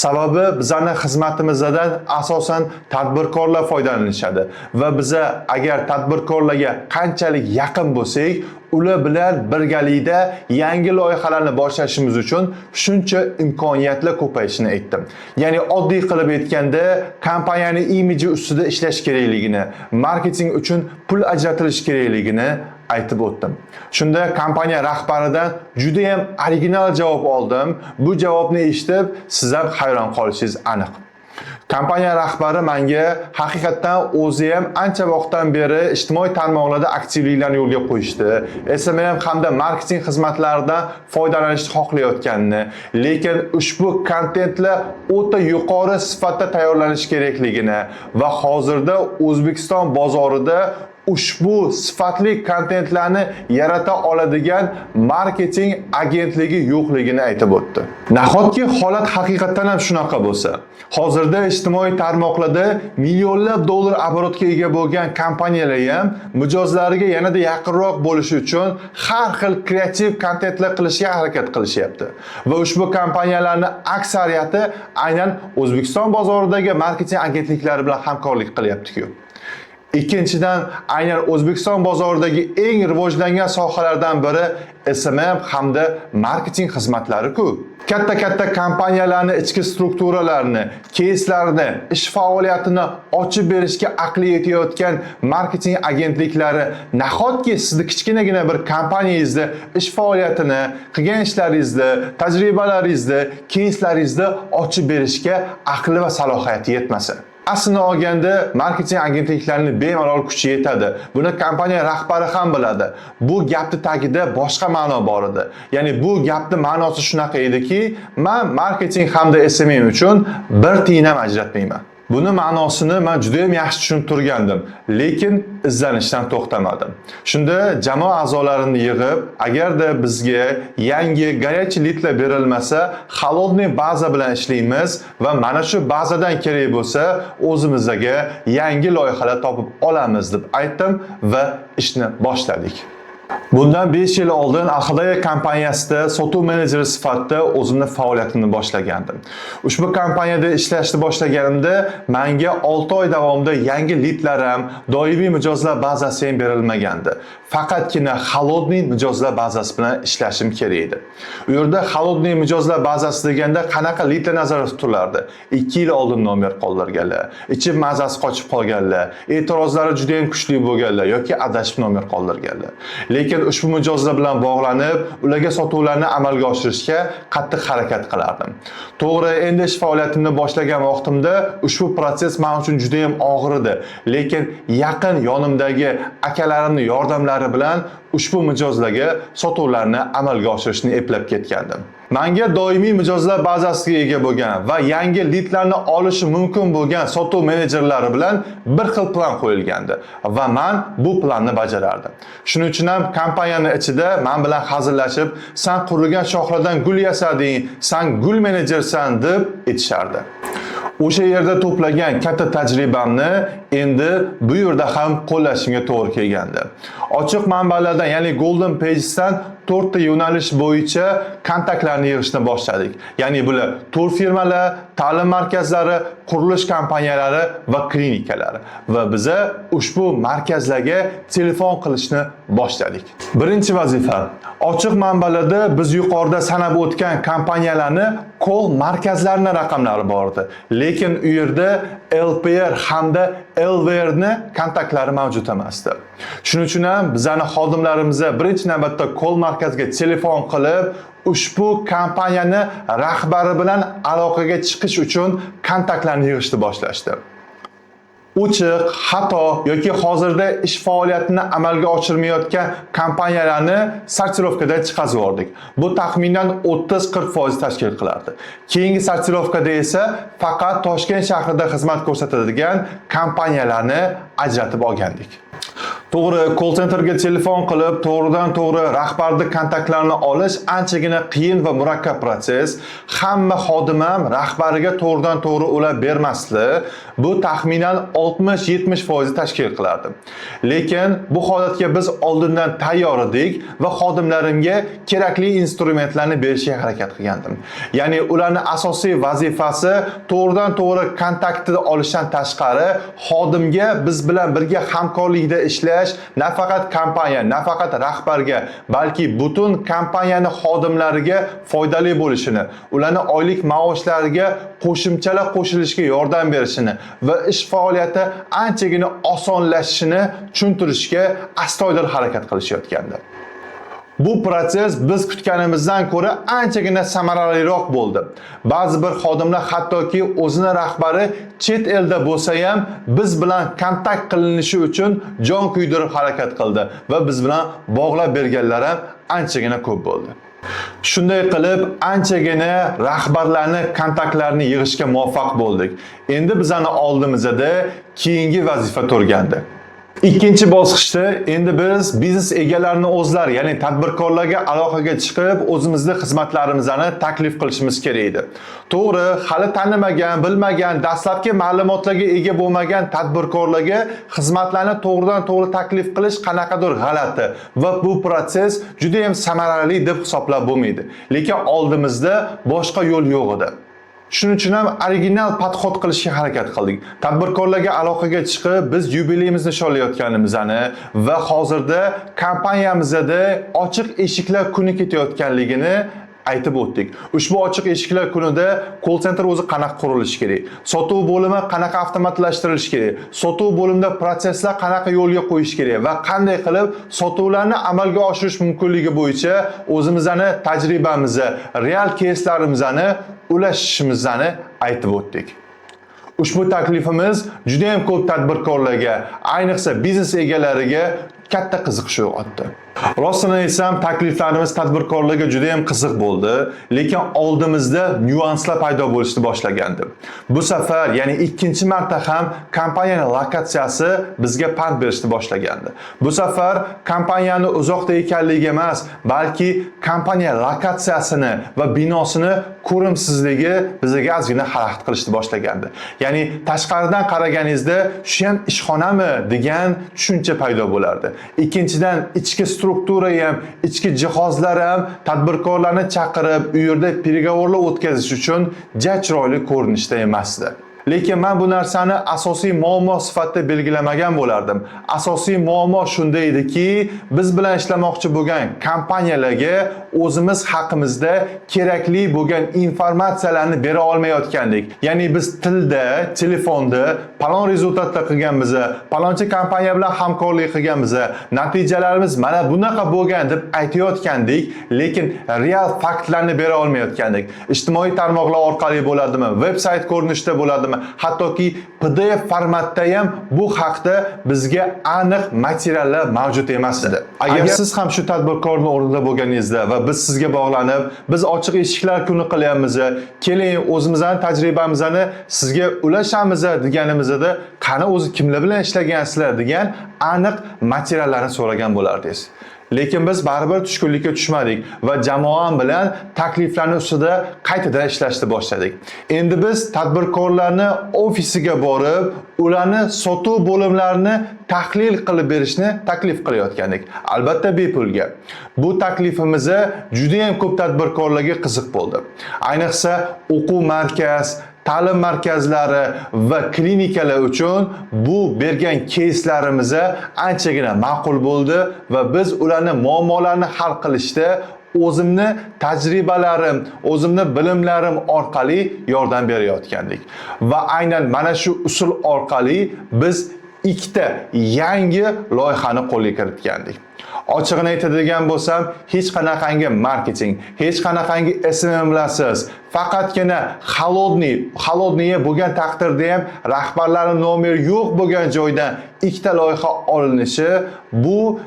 Sababi bizning xizmatimizdan asosan tadbirkorlar foydalanishadi va biza agar tadbirkorlarga qanchalik yaqin bo'lsak, ular bilan birgalikda yangi loyihalarni boshlashimiz uchun shuncha imkoniyatlar ko'payishini aytdim. Ya'ni oddiy qilib aytganda, kompaniyaning imiji ustida ishlash kerakligini, marketing uchun pul ajratilish kerakligini aytib o'tdim. Shunda kompaniya rahbaridan juda ham original javob oldim. Bu javobni eshitib, siz ham hayron qolishingiz aniq. Kompaniya rahbari menga haqiqatan o'zi ham ancha vaqtdan beri ijtimoiy tarmoqlarda aktivliklarni yo'lga qo'yishdi. SMM hamda marketing xizmatlaridan foydalanishni xohlayotganini, lekin ushbu kontentlar o'ta yuqori sifatda tayyorlanish kerakligini va hozirda O'zbekiston bozorida ushbu sifatli kontentlarni yarata oladigan marketing agentligi yo'qligini aytib o'tdi. Nahotki holat haqiqatan ham shunaqa bo'lsa, hozirda ijtimoiy tarmoqlarda millionlab dollar oborotga ega bo'lgan kompaniyalar ham mijozlariga yanada yaqinroq bo'lish uchun har xil kreativ kontentlar qilishga harakat qilishyapti. Va ushbu kompaniyalarning aksariyati aynan O'zbekiston bozoridagi marketing agentliklari bilan hamkorlik qilyapti-ku. Ikkinchidan, aynan O'zbekiston bozoridagi eng rivojlangan sohalardan biri SMM hamda marketing xizmatlari-ku. Katta kompaniyalarning ichki strukturalarni, keyslarni, ish faoliyatini ochib berishga aqli yetayotgan marketing agentliklari nahotki sizni kichkinagina bir kompaniyangizda ish faoliyatini, qilgan ishlaringizni, tajribalaringizni, keyslaringizni ochib berishga aqli va salohiyati yetmasa. Aslini olganda marketing agentliklarining bemalol kuchi yetadi. Buni kompaniya rahbari ham biladi. Bu gapning tagida boshqa ma'no bor edi. Ya'ni bu gapning ma'nosi shunaqa ediki, men marketing hamda SMM uchun bir tiyin ham ajratmayman. Buni ma'nosini men juda ham yaxshi tushunib turgandim, lekin izlanishdan to'xtamadim. Shunda jamoa a'zolarini yig'ib, agarda bizga yangi горячий litlar berilmasa, холодный baza bilan ishlaymiz va mana shu bazadan kerak bo'lsa, o'zimizga yangi loyihalar topib olamiz deb aytdim va ishni boshladik. Bundan 5 yil oldin Axdaya kompaniyasida sotuv menejeri sifatida o'zimning faoliyatimni boshlagandim. Ushbu kompaniyada ishlashni boshlaganimda menga 6 oy davomida yangi litlarim, doimiy mijozlar bazasi ham berilmagandi. Faqatgina холодный mijozlar bazasi bilan ishlashim kerak edi. U yerda холодный mijozlar bazasi deganda qanaqa litlar nazarda tutilardi? 2 yil oldin nomer qoldirganlar, ichib mazasi qochib qolganlar, e'tirozlari juda ham kuchli bo'lganlar yoki adashib nomer qoldirganlar. Lekin ushbu mijozlar bilan bog'lanib, ularga sotuvlarni amalga oshirishga qattiq harakat qilardim. To'g'ri, endi ish faoliyatimni boshlagan vaqtimda ushbu proses men uchun juda ham og'ir edi, lekin yaqin yonimdagi akalarimning yordamlari bilan ushbu mijozlarga sotuvlarni amalga oshirishni eplab ketgandim. Menga doimiy mijozlar bazasiga ega bo'lgan va yangi litlarni olishi mumkin bo'lgan sotuv menejerlari bilan bir xil plan qo'yilgandi va men bu planni bajarardim. Shuning uchun ham kompaniyaning ichida men bilan hazillashib, "Sen qurilgan shoxlardan gul yasading, sen gul menejersan" deb aytishardi. O'sha yerda to'plagan katta tajribamni endi bu yerda ham qo'llashimga to'g'ri kelgandi. Ochiq manbalardan, ya'ni Golden Pages'dan 4 ta yo'nalish bo'yicha kontaktlarni yig'ishni boshladik. Ya'ni bular turfirmalar, ta'lim markazlari, qurilish kompaniyalari va klinikalar. Va biz ushbu markazlarga telefon qilishni boshladik. Birinchi vazifa: ochiq manbalarda biz yuqorida sanab o'tgan kompaniyalarni call markazlarining raqamlari bor edi. Lekin u yerda LPR hamda LVR ni kontaktlari mavjud emasdi. Shuning uchun ham bizning xodimlarimiz birinchi navbatda call markazga telefon qilib, ushbu kompaniyani rahbari bilan aloqaga chiqish uchun kontaktlarni yig'ishni boshlashdi. Ochiq, xato yoki hozirda ish faoliyatini amalga oshirmayotgan kompaniyalarni sortirovkadan chiqazib yubordik. Bu taxminan 30-40% tashkil qilardi. Keyingi sortirovkada esa faqat Toshkent shahrida xizmat ko'rsatadigan kompaniyalarni ajratib olgandik. To'g'ri, call centerga telefon qilib, to'g'ridan-to'g'ri rahbarning kontaktlarini olish anchagina qiyin va murakkab proses. Hamma xodim ham rahbariga to'g'ridan-to'g'ri ulab bermasdi. Bu taxminan 60-70% tashkil qilardi. Lekin bu holatga biz oldindan tayyor edik va xodimlarimga kerakli instrumentlarni berishga harakat qilgandim. Ya'ni ularning asosiy vazifasi to'g'ridan-to'g'ri kontaktni olishdan tashqari, xodimga biz bilan birga hamkorlikda ishlash, nafaqat kompaniya, nafaqat rahbarga, balki butun kompaniyani xodimlariga foydali bo'lishini, ularning oylik maoshlariga qo'shimchalar qo'shilishga yordam berishini va ish faoliyati anchagina osonlashishini tushuntirishga astoydil harakat qilishayotgandi. Bu proses biz kutganimizdan ko'ra anchagina samaraliroq bo'ldi. Ba'zi bir xodimlar hattoki o'zini rahbari chet elda bo'lsa ham biz bilan kontakt qilinishi uchun jon kuydirib harakat qildi va biz bilan bog'lab berganlar ham anchagina ko'p bo'ldi. Shunday qilib anchagina rahbarlarning kontaktlarini yig'ishga muvaffaq bo'ldik. Endi bizning oldimizda keyingi vazifa turgandi. Ikkinchi bosqichda endi biz biznes egalarini o'zlari, ya'ni tadbirkorlarga aloqaga chiqib, o'zimizning xizmatlarimizni taklif qilishimiz kerak edi. To'g'ri, hali tanimagan, bilmagan, dastlabki ma'lumotlarga ega bo'lmagan tadbirkorlarga xizmatlarni to'g'ridan-to'g'ri taklif qilish qanaqadir g'alati va bu proses juda ham samarali deb hisoblab bo'lmaydi. Lekin oldimizda boshqa yo'l yo'q edi. Shuning uchun ham original podxod qilishga harakat qildik. Tadbirkorlarga aloqaga chiqib, biz yubileyimizni nishonlayotganimizni va hozirda kompaniyamizda ochiq eshiklar kuni ketayotganligini aytib o'tdik. Ushbu ochiq eshiklar kunida call center o'zi qanaqa qurilishi kerak, sotuv bo'limi qanaqa avtomatlashtirilishi kerak, sotuv bo'limida proseslar qanaqa yo'lga qo'yish kerak va qanday qilib sotuvlarni amalga oshirish mumkinligi bo'yicha o'zimizning tajribamizni, real case'larimizni ulashishimizni aytib o'tdik. Ushbu taklifimiz juda ham ko'p tadbirkorlarga, ayniqsa biznes egalariga katta qiziqish uyg'otdi. Rostini aytsam, takliflarimiz tadbirkorlarga juda ham qiziq bo'ldi, lekin oldimizda nyuanslar paydo bo'lishni boshlagandi. Bu safar, ya'ni ikkinchi marta ham kompaniyaning lokatsiyasi bizga pand berishni boshlagandi. Bu safar kompaniyani uzoqda ekanligi emas, balki kompaniya lokatsiyasini va binosini ko'rimsizligi bizga ozgina xalaqit qilishni boshlagandi. Ya'ni tashqaridan qaraganingizda shu ham ishxonami degan tushuncha paydo bo'lardi. Ikkinchidan ichki struktura ham, ichki jihozlar ham tadbirkorlarni chaqirib, u yerda переговорlar o'tkazish uchun chiroyli ko'rinishda emasdi. Lekin men bu narsani asosiy muammo sifatida belgilamagan bo'lardim. Asosiy muammo shunda ediki, biz bilan ishlamoqchi bo'lgan kompaniyalarga o'zimiz haqimizda kerakli bo'lgan informatsiyalarni bera olmayotgandik. Ya'ni biz tilda, telefonda palon rezultatda qilganmiz, palonchi kompaniya bilan hamkorlik qilganmiz, natijalarimiz mana bunaqa bo'lgan deb aytayotgandik, lekin real faktlarni bera olmayotgandik. Ijtimoiy tarmoqlar orqali bo'ladimi, veb-sayt ko'rinishida bo'ladimi, hattoki PDF formatda ham bu haqda bizga aniq materiallar mavjud emas edi. Agar siz ham shu tadbirkorning o'rnida bo'lganingizda va biz sizga bog'lanib, biz ochiq eshiklar kuni qilyapmiz, keling o'zimizning tajribamizni sizga ulashamiz deganimizda, qani o'zi kimlar bilan ishlagansizlar degan aniq materiallarni so'ragan bo'lardingiz. Lekin biz baribir tushkunlikka tushmadik va jamoam bilan takliflarning ustida qaytadan ishlashni boshladik. Endi biz tadbirkorlarni ofisiga borib, ularni sotuv bo'limlarini tahlil qilib berishni taklif qilayotgandik. Albatta bepulga. Bu taklifimiz juda ham ko'p tadbirkorlarga qiziq bo'ldi. Ayniqsa o'quv markaz, ta'lim markazlari va klinikalar uchun bu bergan keyslarimiz anchagina ma'qul bo'ldi va biz ularni muammolarini hal qilishda o'zimni tajribalarim, o'zimni bilimlarim orqali yordam berayotgandik. Va aynan mana shu usul orqali biz ikkita yangi loyihani qo'lga kiritgandik. Ochig'ini aytadigan bo'lsam, hech qanaqangi marketing, hech qanaqangi SMMlarsiz, faqatgina холодный bo'lgan taqdirda ham rahbarlarning nomeri yo'q bo'lgan joydan ikkita loyiha olinishi bu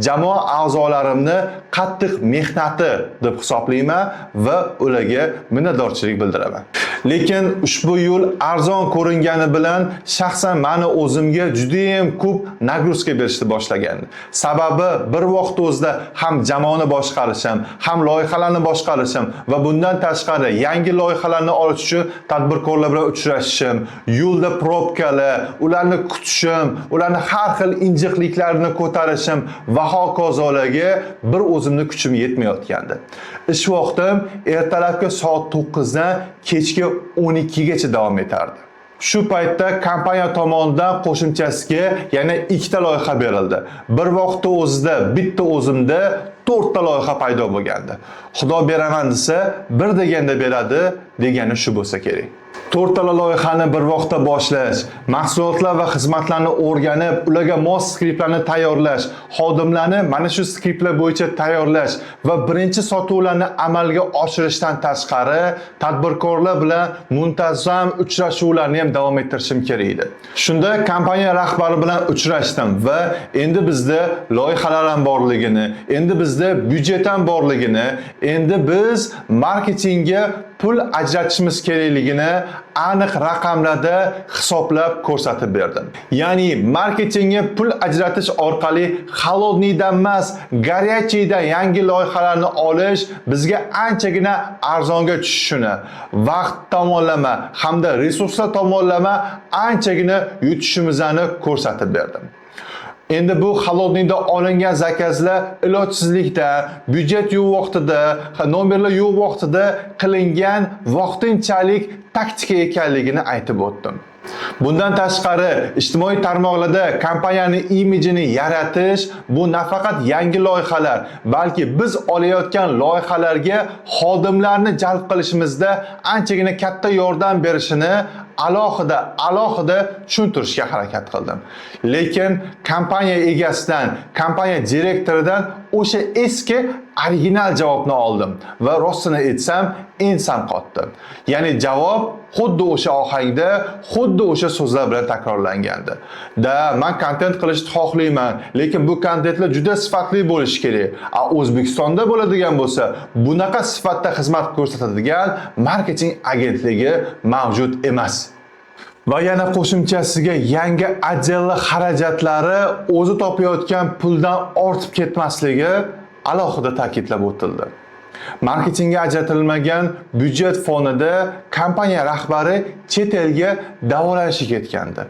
jamoa a'zolarimni qattiq mehnati deb hisoblayman va ularga minnatdorchilik bildiraman. Lekin ushbu yo'l arzon ko'ringani bilan shaxsan meni o'zimga juda ham ko'p nagruzka berishni boshlagan. Sababi bir vaqt o'zida ham jamoani boshqarishim, ham loyihalarni boshqarishim va bundan tashqari yangi loyihalarni olish uchun tadbirkorlar bilan uchrashishim, yo'lda probkalar, ularni kutishim, ularni har xil injiqliklarini ko'tarishim va hokazolarga bir o'zimni kuchim yetmayotgandi. Ish vaqtim ertalabki soat 9 dan kechki 12 gacha davom etardi. Shu paytda kompaniya tomonidan qo'shimchasiga yana ikkita loyiha berildi. Bir vaqtda o'zida bitta o'zimda 4 ta loyiha paydo bo'lgandi. Xudo beraman desa, bir deganda beradi degani shu bo'lsa kerak. 4 ta loyihani bir vaqtda boshlash, mahsulotlar va xizmatlarni o'rganib, ularga mos skriptlarni tayyorlash, xodimlarni mana shu skriptlar bo'yicha tayyorlash va birinchi sotuvlarni amalga oshirishdan tashqari tadbirkorlar bilan muntazam uchrashuvlarni ham davom ettirishim kerak edi. Shunda kompaniya rahbari bilan uchrashdim va endi bizda loyihalar ham borligini, endi bizda byudjet ham borligini, endi biz marketingga pul ajratishimiz kerakligini aniq raqamlarda hisoblab ko'rsatib berdim. Ya'ni marketingga pul ajratish orqali холодныйdan emas, горячийdan yangi loyihalarni olish bizga anchagina arzonga tushishini, vaqt tomonlama hamda resurslar tomonlama anchagina yutishimizni ko'rsatib berdim. Endi bu холодныйda olingan zakazlar ilojsizlikda, byudjet yo'q vaqtida, nomerlar yo'q vaqtida qilingan vaqtinchalik taktika ekanligini aytib o'tdim. Bundan tashqari ijtimoiy tarmoqlarda kompaniyaning imijini yaratish bu nafaqat yangi loyihalar, balki biz olayotgan loyihalarga xodimlarni jalb qilishimizda anchagina katta yordam berishini alohida tushuntirishga harakat qildim. Lekin kompaniya egasidan, kompaniya direktoridan o'sha eski original javobni oldim va rostini aytsam, ensam qotdi. Ya'ni javob xuddi o'sha ohangda, xuddi o'sha so'zlar bilan takrorlangandi. Men kontent qilishni xohlayman, lekin bu kontentlar juda sifatli bo'lishi kerak. O'zbekistonda bo'ladigan bo'lsa, bunaqa sifatda xizmat ko'rsatadigan marketing agentligi mavjud emas. Va yana qo'shimchasiga yangi отделlar xarajatlari o'zi topayotgan puldan ortib ketmasligi alohida ta'kidlab o'tildi. Marketingga ajratilmagan byudjet fonida kompaniya rahbari chet elga davolanishga ketgandi.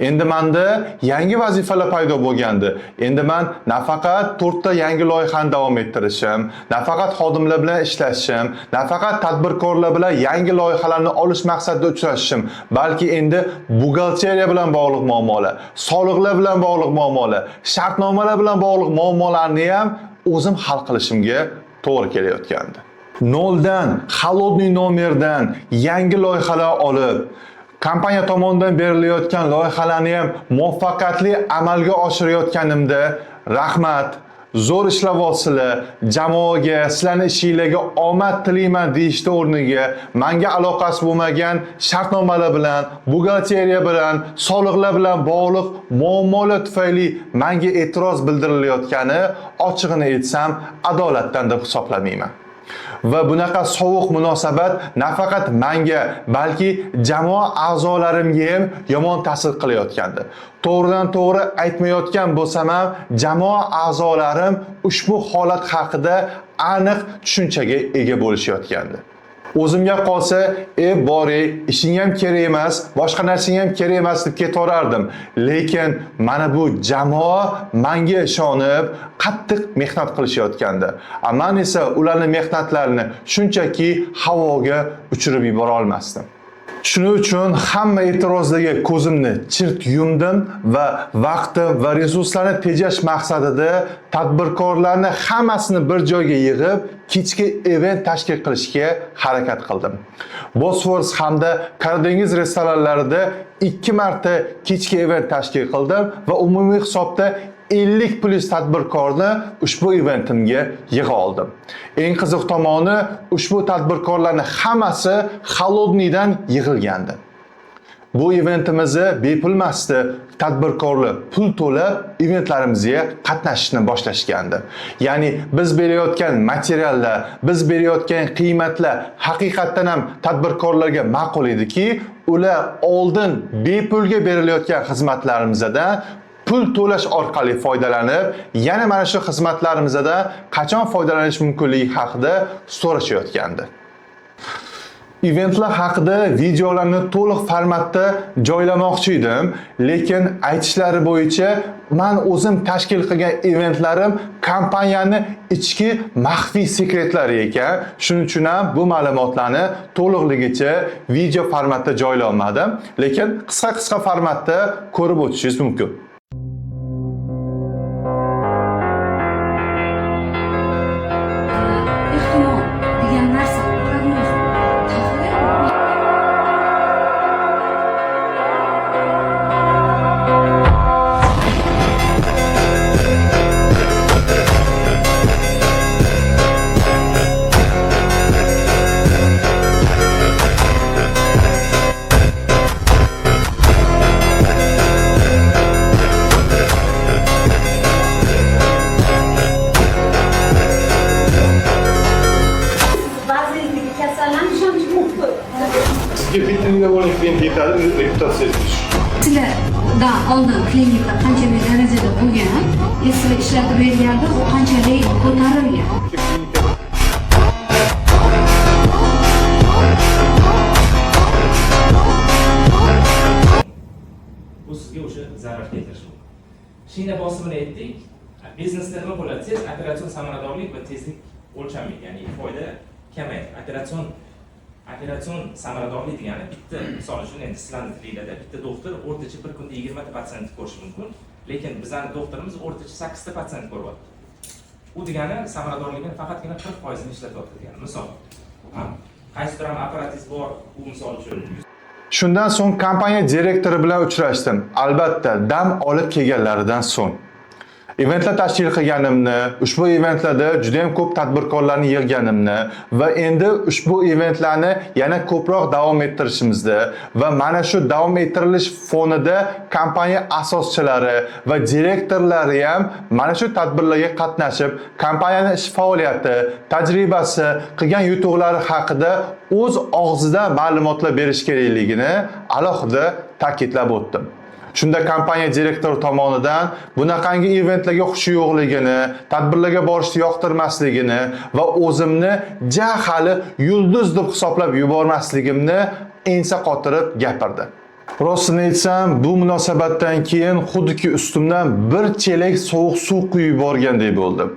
Endi menda yangi vazifalar paydo bo'lgandi. Endi men nafaqat 4 ta yangi loyihani davom ettirishim, nafaqat xodimlar bilan ishlashim, nafaqat tadbirkorlar bilan yangi loyihalarni olish maqsadida uchrashishim, balki endi buxgalteriya bilan bog'liq muammolar, soliqlar bilan bog'liq muammolar, shartnomalar bilan bog'liq muammolarni ham o'zim hal qilishimga to'g'ri kelayotgandi. Noldan, холодный nomerdan yangi loyihalar olib, kompaniya tomonidan berilayotgan loyihalarni ham muvaffaqiyatli amalga oshirayotganimda rahmat, zo'r ishlayapsizlar, jamoaga, sizlarning ishingizga omad tilayman deyishda o'rniga menga aloqasi bo'lmagan shartnomalar bilan, buxgalteriya bilan, soliqlar bilan bog'liq muammolar tufayli menga e'tiroz bildirilayotgani ochig'ini aytsam adolatdan deb hisoblamayman. Va bunaqa sovuq munosabat nafaqat menga, balki jamoa a'zolarimga ham yomon ta'sir qilayotgandi. To'g'ridan to'g'ri aytmayotgan bo'lsam ham, jamoa a'zolarim ushbu holat haqida aniq tushunchaga ega bo'lishayotgandi. O'zimga qolsa, bori, ishing ham kerak emas, boshqa narsang ham kerak emas deb ketaverardim. Lekin mana bu jamoa menga ishonib, qattiq mehnat qilishayotgandi. Men esa ularning mehnatlarini shunchaki havoga uchirib yubora olmasdim. Shuning uchun hamma e'tirozlarga ko'zimni chirt yumdim va vaqtim va resurslarni tejash maqsadida tadbirkorlarni hammasini bir joyga yig'ib, kechki event tashkil qilishga harakat qildim. Bosfors hamda Karadengiz restoranlarida 2 marta kechki event tashkil qildim va umumiy hisobda 50 plus tadbirkorni ushbu eventimga yig'a oldim. Eng qiziq tomoni, ushbu tadbirkorlarning hammasi Xolodniydan yig'ilgandi. Bu eventimizni bepul emasdi, tadbirkorlar pul to'lab eventlarimizga qatnashishni boshlashgandi. Ya'ni biz berayotgan materiallar, biz berayotgan qiymatlar haqiqatan ham tadbirkorlarga ma'qul ediki, ular oldin bepulga berilayotgan xizmatlarimizdan pul to'lash orqali foydalanib, yana mana shu xizmatlarimizdan qachon foydalanish mumkinligi haqida so'rashayotgandi. Eventlar haqida videolarni to'liq formatda joylamoqchi edim, lekin aytishlari bo'yicha men o'zim tashkil qilgan eventlarim kompaniyani ichki maxfiy sekretlari ekan. Shuning uchun ham bu ma'lumotlarni to'liqligicha video formatda joylay olmadim, lekin qisqa formatda ko'rib o'tishingiz mumkin. Bitta bo'lib klient yetadi, reputatsiyangiz tushadi. Sizlardan oldin klinika qanchalik darajada bo'lgan, eski ishlatib berganda u qanchalik ko'tarilgan. Bu sizga o'sha zarar keltirishi mumkin. Shina bosimini aytdik. Biznesda nima bo'ladi? Tez operatsion samaradorlik va tezlik o'lchamlik, ya'ni foyda kamayadi. Operatsion samaradorlik degani bitta, misol uchun endi sizlarning tilingizda bitta doktor o'rtacha bir kunda 20 ta patsiyentni ko'rishi mumkin, lekin bizning doktorimiz o'rtacha 8 ta patsiyent ko'ryapti. U degani samaradorligini faqatgina 40% ishlatyapti degani. Misol, qaysidir ham apparatingiz bor, u misol uchun Shundan so'ng kompaniya direktori bilan uchrashdim. Albatta, dam olib kelganlaridan so'ng. Eventlar tashkil qilganimni, ushbu eventlarda juda ham ko'p tadbirkorlarni yig'ganimni va endi ushbu eventlarni yana ko'proq davom ettirishimizni va mana shu davom ettirilish fonida kompaniya asoschilari va direktorlari ham mana shu tadbirlarga qatnashib, kompaniyaning ish faoliyati, tajribasi, qilgan yutuqlari haqida o'z og'zidan ma'lumotlar berish kerakligini alohida ta'kidlab o'tdim. Shunda kompaniya direktori tomonidan bunaqangi eventlarga xushi yo'qligini, tadbirlarga borishni yoqtirmasligini va o'zimni hali yulduz deb hisoblab yubormasligimni ensa qotirib gapirdi. Rostini aytsam, bu munosabatdan keyin xuddiki ustimdan bir chelak sovuq suv quyib yuborgandek bo'ldim.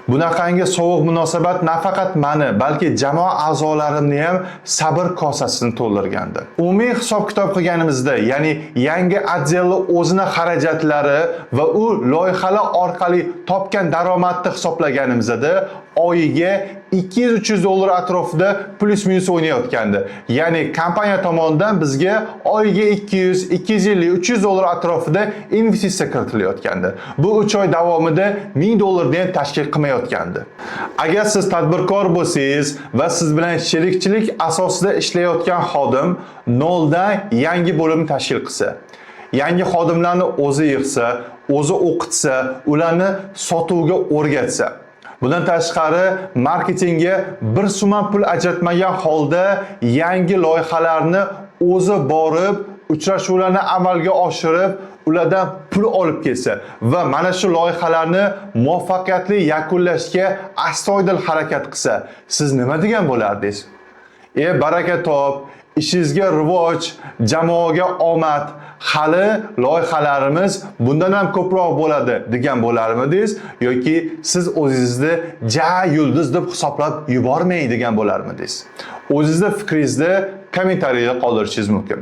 Bunaqangi sovuq munosabat nafaqat meni, balki jamoa a'zolarimni ham sabr kosasini to'ldirgandi. Umumiy hisob-kitob qilganimizda, ya'ni yangi otdelning o'zini xarajatlari va u loyihalar orqali topgan daromadni hisoblaganimizda oyiga $200-300 atrofida plus minus o'ynayotgandi. Ya'ni kompaniya tomonidan bizga oyiga $200, $250, $300 atrofida investitsiya kiritilayotgandi. Bu 3 oy davomida $1000 dan tashkil qilmayotgandi. Agar siz tadbirkor bo'lsangiz va siz bilan sherikchilik asosida ishlayotgan xodim noldan yangi bo'lim tashkil qilsa, yangi xodimlarni o'zi yig'sa, o'zi o'qitsa, ularni sotuvga o'rgatsa Bundan tashqari, marketingga bir so'm ham pul ajratmagan holda yangi loyihalarni o'zi borib, uchrashuvlarni amalga oshirib, ulardan pul olib kelsa va mana shu loyihalarni muvaffaqiyatli yakunlashga astoydil harakat qilsa, siz nima degan bo'lardingiz? Baraka top, ishingizga rivoj, jamoaga omad, hali loyihalarimiz bundan ham ko'proq bo'ladi degan bo'larmidingiz yoki siz o'zingizni ja yulduz deb hisoblab yubormang degan bo'larmidingiz? O'zingizning fikringizni kommentariyada qoldirishingiz mumkin.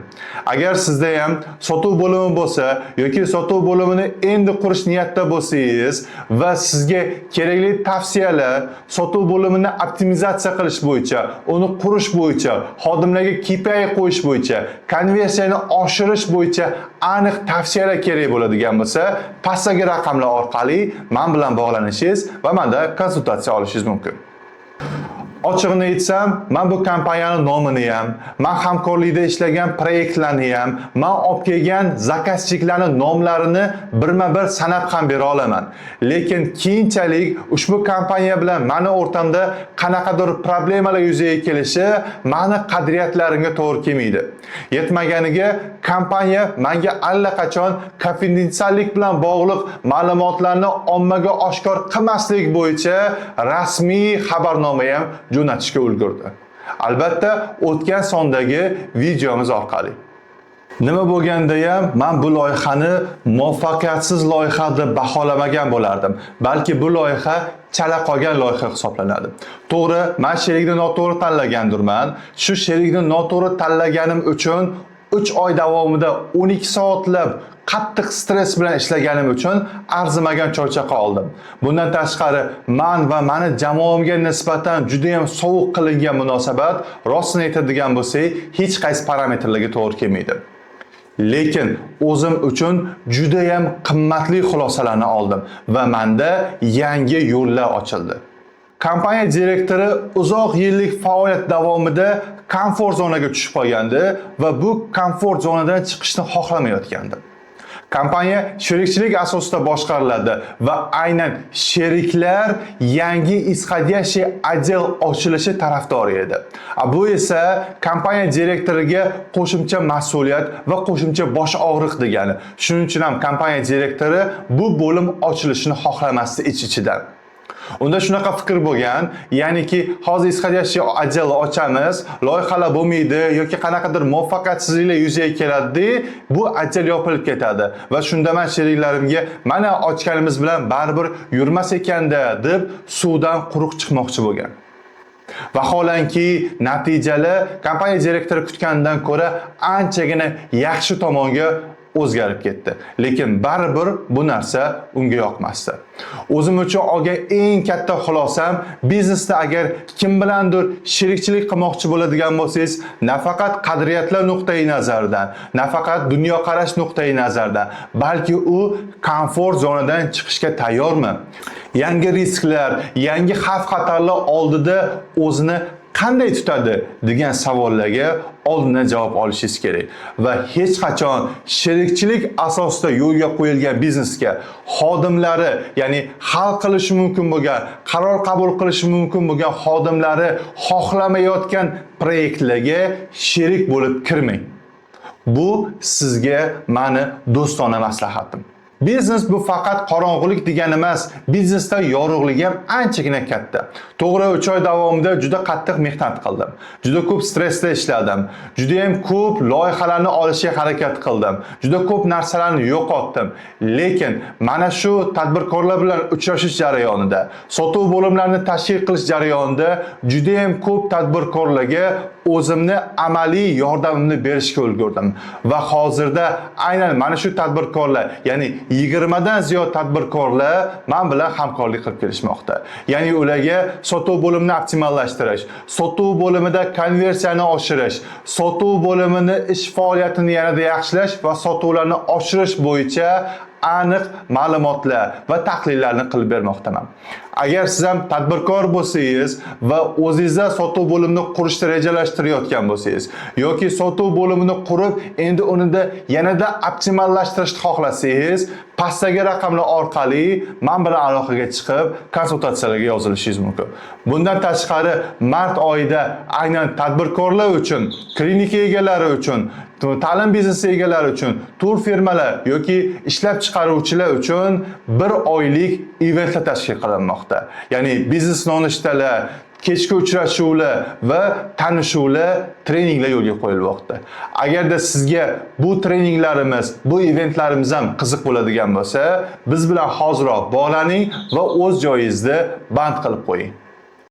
Agar sizda ham sotuv bo'limi bo'lsa yoki sotuv bo'limini endi qurish niyatida bo'lsangiz va sizga kerakli tavsiyalar, sotuv bo'limini optimizatsiya qilish bo'yicha, uni qurish bo'yicha, xodimlarga KPI qo'yish bo'yicha, konversiyani oshirish bo'yicha aniq tavsiyalar kerak bo'ladigan bo'lsa, pastdagi raqamlar orqali men bilan bog'lanishingiz va menda konsultatsiya olishingiz mumkin. Ochig'ini aytsam, men bu kompaniyani nomini ham, men hamkorlikda ishlagan proyektlarni ham, men olib kelgan zakazchilarning nomlarini birma-bir sanab ham bera olaman. Lekin keyinchalik ushbu kompaniya bilan meni o'rtamda qanaqadir problemalar yuzaga kelishi meni qadriyatlarimga to'g'ri kelmaydi. Yetmaganiga kompaniya menga allaqachon konfidensiallik bilan bog'liq ma'lumotlarni ommaga oshkor qilmaslik bo'yicha rasmiy xabarnoma ham jo'natishga ulgurdi. Albatta, o'tgan sondagi videomiz orqali. Nima bo'lganda ham men bu loyihani muvaffaqiyatsiz loyiha deb baholamagan bo'lardim. Balki bu loyiha chala qolgan loyiha hisoblanadi. To'g'ri, men sherikni noto'g'ri tanlagandirman. Shu sherikni noto'g'ri tanlaganim uchun 3 oy davomida 12 soatlab qattiq stress bilan ishlaganim uchun arzimagan choychaqa oldim. Bundan tashqari, men va meni jamoamga nisbatan juda ham sovuq qilingan munosabat rostini aytadigan bo'lsak, hech qaysi parametrlarga to'g'ri kelmaydi. Lekin o'zim uchun juda ham qimmatli xulosalarni oldim va menda yangi yo'llar ochildi. Kompaniya direktori uzoq yillik faoliyat davomida komfort zonaga tushib qolgandi va bu komfort zonadan chiqishni xohlamayotgandi. Kompaniya sherikchilik asosida boshqariladi va aynan sheriklar yangi исходящий отдел ochilishi tarafdori edi. Bu esa kompaniya direktoriga qo'shimcha mas'uliyat va qo'shimcha bosh og'riq degani. Shuning uchun ham kompaniya direktori bu bo'lim ochilishini xohlamasdi ich-ichidan. Unda shunaqa fikr bo'lgan, ya'niki hozir исходящий отдел ochamiz, loyihalar bo'lmaydi yoki qanaqadir muvaffaqiyatsizliklar yuzaga keladi, bu отдел yopilib ketadi va shunda men sheriklarimga mana ochganimiz bilan baribir yurmas ekanda deb suvdan quruq chiqmoqchi bo'lgan. Vaholanki natijalar kompaniya direktori kutganidan ko'ra anchagina yaxshi tomonga o'zgarib ketdi. Lekin baribir bu narsa unga yoqmasdi. O'zim uchun olgan eng katta xulosam, biznesda agar kim bilandir sherikchilik qilmoqchi bo'ladigan bo'lsangiz, nafaqat qadriyatlar nuqtai nazaridan, nafaqat dunyoqarash nuqtai nazaridan, balki u komfort zonadan chiqishga tayyormi? Yangi risklar, yangi xavf-xatarlar oldida o'zini qanday tutadi degan savollarga oldindan javob olishingiz kerak va hech qachon sherikchilik asosida yo'lga qo'yilgan biznesga xodimlari, ya'ni hal qilishi mumkin bo'lgan, qaror qabul qilishi mumkin bo'lgan xodimlari xohlamayotgan proyektlarga sherik bo'lib kirmang. Bu sizga meni do'stona maslahatim. Biznes bu faqat qorong'ulik degani emas, biznesda yorug'lik ham anchagina katta. To'g'ri, 3 oy davomida juda qattiq mehnat qildim. Juda ko'p stressda ishladim. Juda ham ko'p loyihalarni olishga harakat qildim. Juda ko'p narsalarni yo'qotdim. Lekin mana shu tadbirkorlar bilan uchrashish jarayonida, sotuv bo'limlarini tashkil qilish jarayonida juda ham ko'p tadbirkorlarga o'zimni amaliy yordamimni berishga ulgurdim va hozirda aynan mana shu tadbirkorlar, ya'ni 20 dan ziyod tadbirkorlar men bilan hamkorlik qilib kelishmoqda. Ya'ni ularga sotuv bo'limini optimallashtirish, sotuv bo'limida konversiyani oshirish, sotuv bo'limini ish faoliyatini yanada yaxshilash va sotuvlarni oshirish bo'yicha aniq ma'lumotlar va tahlillarni qilib bermoqdaman. Agar siz ham tadbirkor bo'lsangiz va o'zingizda sotuv bo'limini qurishni rejalashtirayotgan bo'lsangiz yoki sotuv bo'limini qurib, endi uni yanada optimallashtirishni xohlasangiz, pastdagi raqamlar orqali men bilan aloqaga chiqib, konsultatsiyalarga yozilishingiz mumkin. Bundan tashqari, mart oyida aynan tadbirkorlar uchun, klinika egalari uchun, ta'lim biznesi egalari uchun, tur firmalar yoki ishlab chiqaruvchilar uchun 1 oylik eventlar tashkil qilinmoqda. Ya'ni biznes nonushtalar, kechki uchrashuvlar va tanishuvlar, treninglar yo'lga qo'yilmoqda. Agarda sizga bu treninglarimiz, bu eventlarimiz ham qiziq bo'ladigan bo'lsa, biz bilan hoziroq bog'laning va o'z joyingizni band qilib qo'ying.